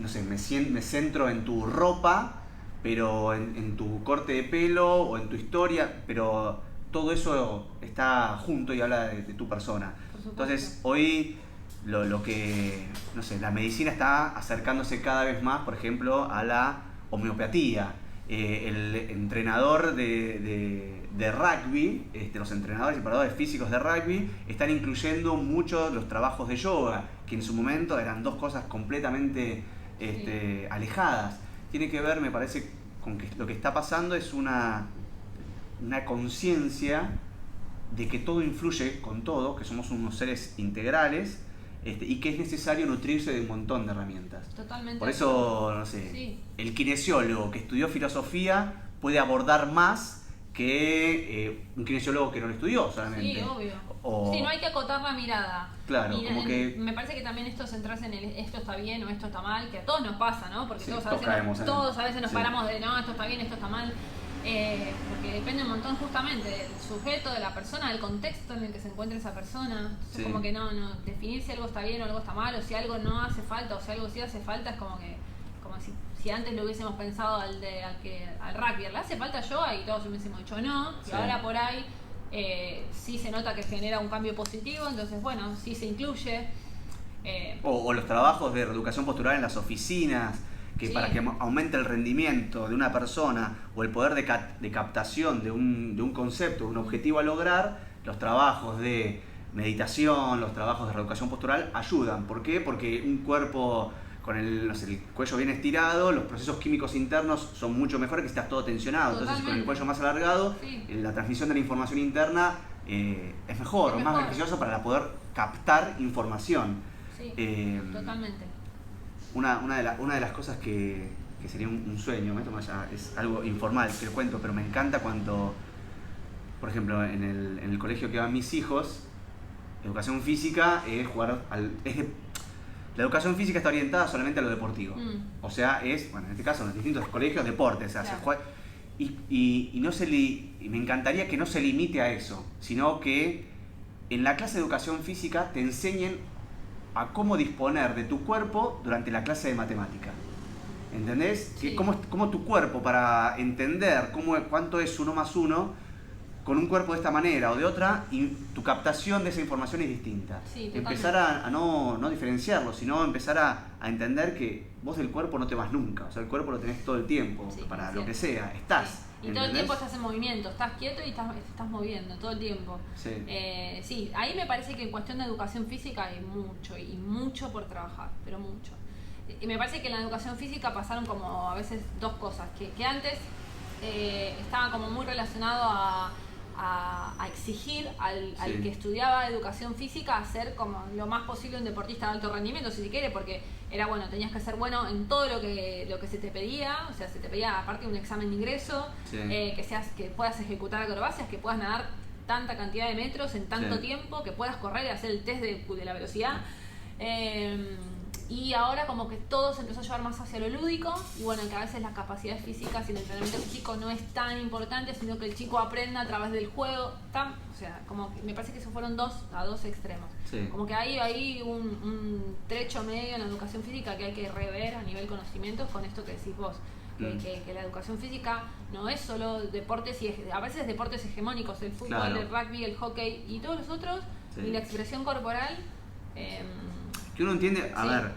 no sé, me centro en tu ropa, pero en tu corte de pelo o en tu historia, pero todo eso está junto y habla de tu persona. Entonces, hoy lo que, no sé, la medicina está acercándose cada vez más, por ejemplo, a la homeopatía. El entrenador de rugby, los entrenadores y preparadores físicos de rugby están incluyendo muchos los trabajos de yoga, que en su momento eran dos cosas completamente alejadas. Tiene que ver, me parece, con que lo que está pasando es una conciencia de que todo influye con todo, que somos unos seres integrales, y que es necesario nutrirse de un montón de herramientas. Totalmente. Por eso, no sé, el kinesiólogo que estudió filosofía puede abordar más que un kinesiólogo que no lo estudió solamente. Sí, obvio. Sí, no hay que acotar la mirada. Claro, me parece que también esto centrarse en esto está bien o esto está mal, que a todos nos pasa, ¿no? Porque sí, todos a veces nos paramos de no, esto está bien, esto está mal. Porque depende un montón justamente del sujeto, de la persona, del contexto en el que se encuentra esa persona. Entonces, como que no definir si algo está bien o algo está mal, o si algo no hace falta o si algo sí hace falta, es como si antes lo hubiésemos pensado al rugby, ¿le hace falta yoga? Y todos hubiésemos dicho no, y ahora por ahí sí se nota que genera un cambio positivo, entonces bueno, sí se incluye. O los trabajos de reeducación postural en las oficinas, que para que aumente el rendimiento de una persona o el poder de captación de un concepto, de un objetivo a lograr, los trabajos de meditación, los trabajos de reeducación postural ayudan. ¿Por qué? Porque un cuerpo con el cuello bien estirado, los procesos químicos internos son mucho mejores que si estás todo tensionado. Entonces, con el cuello más alargado, la transmisión de la información interna es mejor, más beneficioso para poder captar información. Sí, totalmente. Una de las cosas que sería un sueño, es algo informal que lo cuento, pero me encanta cuando, por ejemplo, en el colegio que van mis hijos, educación física es jugar la educación física está orientada solamente a lo deportivo. O sea, en este caso, en los distintos colegios, deportes. O sea, claro. y me encantaría que no se limite a eso, sino que en la clase de educación física te enseñen a cómo disponer de tu cuerpo durante la clase de matemática. ¿Entendés? Sí. Cómo tu cuerpo, para entender cuánto es 1 más 1, con un cuerpo de esta manera o de otra, y tu captación de esa información es distinta. Sí, empezar a no diferenciarlo, sino empezar a entender que vos del cuerpo no te vas nunca. O sea, el cuerpo lo tenés todo el tiempo, para lo que sea, estás. Sí. Y todo el tiempo estás en movimiento, estás quieto y te estás moviendo todo el tiempo. Sí, ahí me parece que en cuestión de educación física hay mucho por trabajar, pero mucho. Y me parece que en la educación física pasaron como a veces dos cosas, que antes estaba como muy relacionado a exigir al que estudiaba educación física a ser como lo más posible un deportista de alto rendimiento, si se quiere, porque era tenías que ser bueno en todo lo que se te pedía, o sea, se te pedía aparte un examen de ingreso, que puedas ejecutar acrobacias, que puedas nadar tanta cantidad de metros en tanto tiempo, que puedas correr y hacer el test de la velocidad. Y ahora como que todo se empezó a llevar más hacia lo lúdico, y bueno, que a veces las capacidades físicas y el entrenamiento físico no es tan importante, sino que el chico aprenda a través del juego. O sea, como que me parece que esos fueron dos extremos. Sí. Como que hay un trecho medio en la educación física que hay que rever a nivel conocimientos con esto que decís vos. Que la educación física no es solo deportes, a veces deportes hegemónicos, el fútbol, el rugby, el hockey y todos los otros, y la expresión corporal. Que uno entiende, a ver,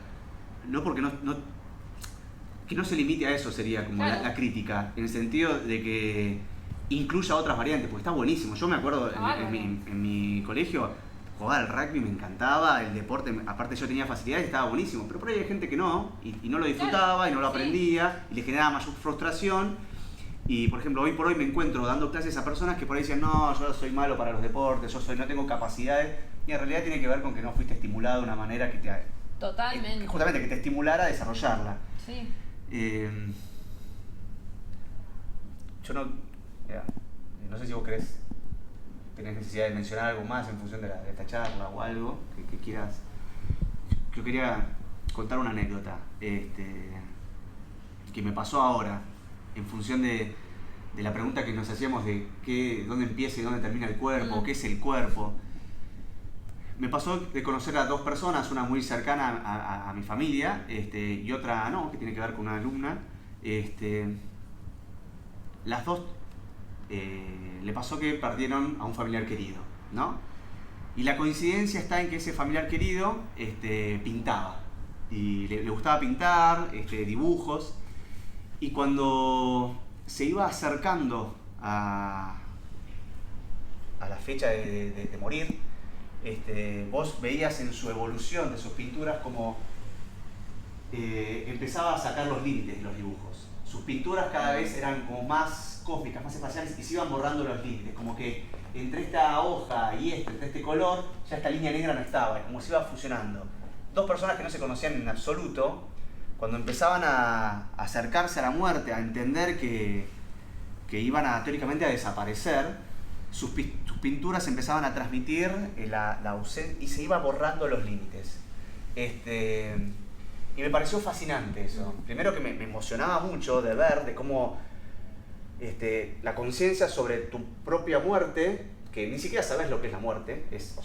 no porque que no se limite a eso sería como la crítica, en el sentido de que incluya otras variantes, porque está buenísimo. Yo me acuerdo en mi colegio, jugar al rugby me encantaba, el deporte, aparte yo tenía facilidades, estaba buenísimo, pero por ahí hay gente que no, y no lo disfrutaba, y no lo aprendía, y le generaba mayor frustración. Y por ejemplo, hoy por hoy me encuentro dando clases a personas que por ahí dicen, no, yo soy malo para los deportes, no tengo capacidades, y en realidad tiene que ver con que no fuiste estimulado de una manera que te... Totalmente. Justamente que te estimulara a desarrollarla. Sí. Yo no sé si vos tenés necesidad de mencionar algo más en función de esta charla o algo que quieras. Yo quería contar una anécdota que me pasó ahora en función de la pregunta que nos hacíamos de dónde empieza y dónde termina el cuerpo, qué es el cuerpo. Me pasó de conocer a dos personas, una muy cercana a mi familia y otra no, que tiene que ver con una alumna. Las dos le pasó que perdieron a un familiar querido, ¿no? Y la coincidencia está en que ese familiar querido pintaba. Y le gustaba pintar, dibujos. Y cuando se iba acercando a la fecha de morir, vos veías en su evolución de sus pinturas como empezaba a sacar los límites de los dibujos. Sus pinturas cada vez eran como más cósmicas, más espaciales, y se iban borrando los límites, como que entre esta hoja y entre este color, ya esta línea negra no estaba, como se iba fusionando. Dos personas que no se conocían en absoluto, cuando empezaban a acercarse a la muerte, a entender que iban teóricamente a desaparecer, sus pinturas empezaban a transmitir la ausencia y se iba borrando los límites. Y me pareció fascinante eso. Primero que me emocionaba mucho de ver de cómo la conciencia sobre tu propia muerte, que ni siquiera sabes lo que es la muerte, es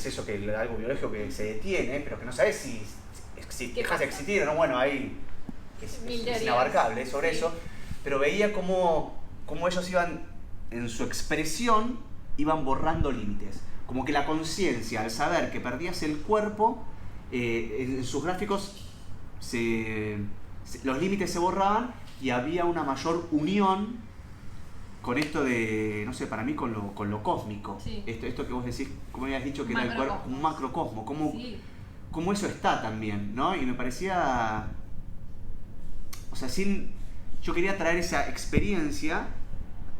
eso que algo biológico que se detiene, pero que no sabes si dejas de existir o no. Bueno, ahí es inabarcable sobre eso, pero veía cómo ellos iban en su expresión, iban borrando límites, como que la conciencia, al saber que perdías el cuerpo, en sus gráficos los límites se borraban y había una mayor unión con esto de, no sé, para mí con lo cósmico. Sí. Esto que vos decís, como habías dicho, que era el cuerpo, un macrocosmo, como eso está también, ¿no? Y me parecía, yo quería traer esa experiencia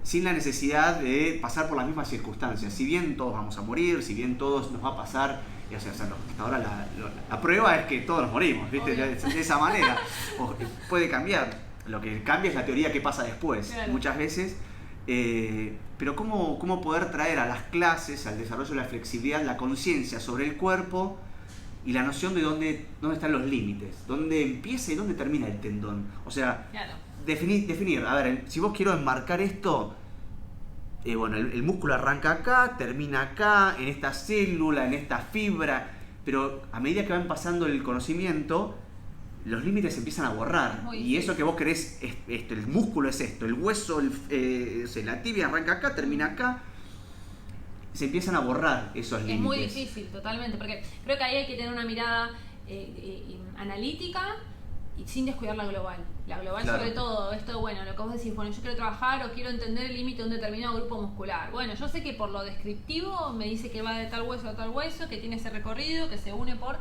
sin la necesidad de pasar por las mismas circunstancias. Si bien todos vamos a morir, si bien todos nos va a pasar, hasta ahora la prueba es que todos nos morimos, ¿viste? De esa manera. Puede cambiar. Lo que cambia es la teoría que pasa después, claro. Muchas veces. Pero ¿cómo poder traer a las clases, al desarrollo de la flexibilidad, la conciencia sobre el cuerpo y la noción de dónde están los límites, dónde empieza y dónde termina el tendón? O sea, claro. Definir, a ver, si vos quiero enmarcar esto, el músculo arranca acá, termina acá, en esta célula, en esta fibra, pero a medida que van pasando el conocimiento, los límites se empiezan a borrar. Y eso que vos querés, el músculo es esto, el hueso, la tibia arranca acá, termina acá, se empiezan a borrar esos límites. Es muy difícil, totalmente, porque creo que ahí hay que tener una mirada analítica y sin descuidar la global. La global, claro. Sobre todo, lo que vos decís, yo quiero trabajar o quiero entender el límite de un determinado grupo muscular. Bueno, yo sé que por lo descriptivo me dice que va de tal hueso a tal hueso, que tiene ese recorrido, que se une por...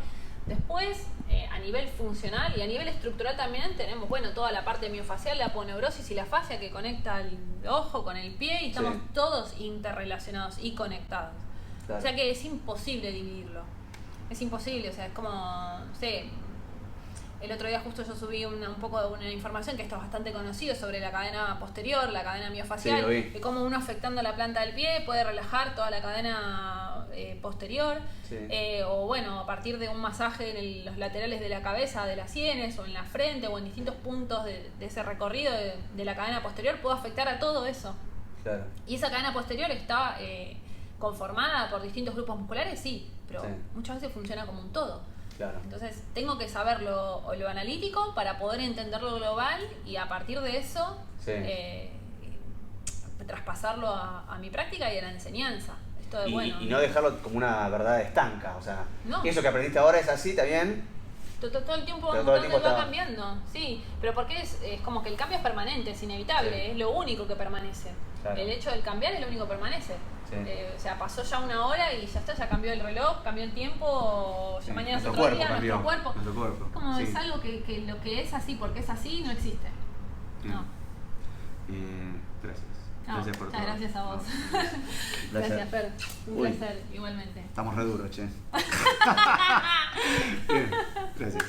Después, a nivel funcional y a nivel estructural también tenemos, toda la parte miofacial, la aponeurosis y la fascia que conecta el ojo con el pie, y estamos todos interrelacionados y conectados. Claro. O sea que es imposible dividirlo. Es imposible, es como, El otro día justo yo subí un poco de una información que está bastante conocido sobre la cadena posterior, la cadena miofacial, Sí, lo vi. y cómo uno afectando la planta del pie puede relajar toda la cadena posterior, Sí. o bueno, a partir de un masaje en los laterales de la cabeza, de las sienes, o en la frente, o en distintos puntos de ese recorrido de la cadena posterior, puede afectar a todo eso. Claro. Y esa cadena posterior está conformada por distintos grupos musculares, sí, pero Sí. muchas veces funciona como un todo. Claro. Entonces tengo que saber lo analítico para poder entender lo global y a partir de eso Sí. traspasarlo a mi práctica y a la enseñanza. Esto de, bueno, Y no dejarlo como una verdad estanca, o sea, No. eso que aprendiste ahora es así, ¿está bien? todo el tiempo, Pero todo el tiempo va está- cambiando, sí, pero porque es como que el cambio es permanente, es inevitable, Sí. es lo único que permanece. Claro. El hecho del cambiar es lo único que permanece. Sí. O sea, pasó ya una hora y ya está, ya cambió el reloj, cambió el tiempo, ya Sí, mañana es nuestro otro cuerpo día, cambió, nuestro cuerpo. nuestro cuerpo, Como sí. es algo que lo que es así porque es así no existe. No. Gracias. No, Gracias por todo. gracias a vos. No, Gracias, Fer. Un Uy. placer, igualmente. Estamos re duros, che. Bien, gracias.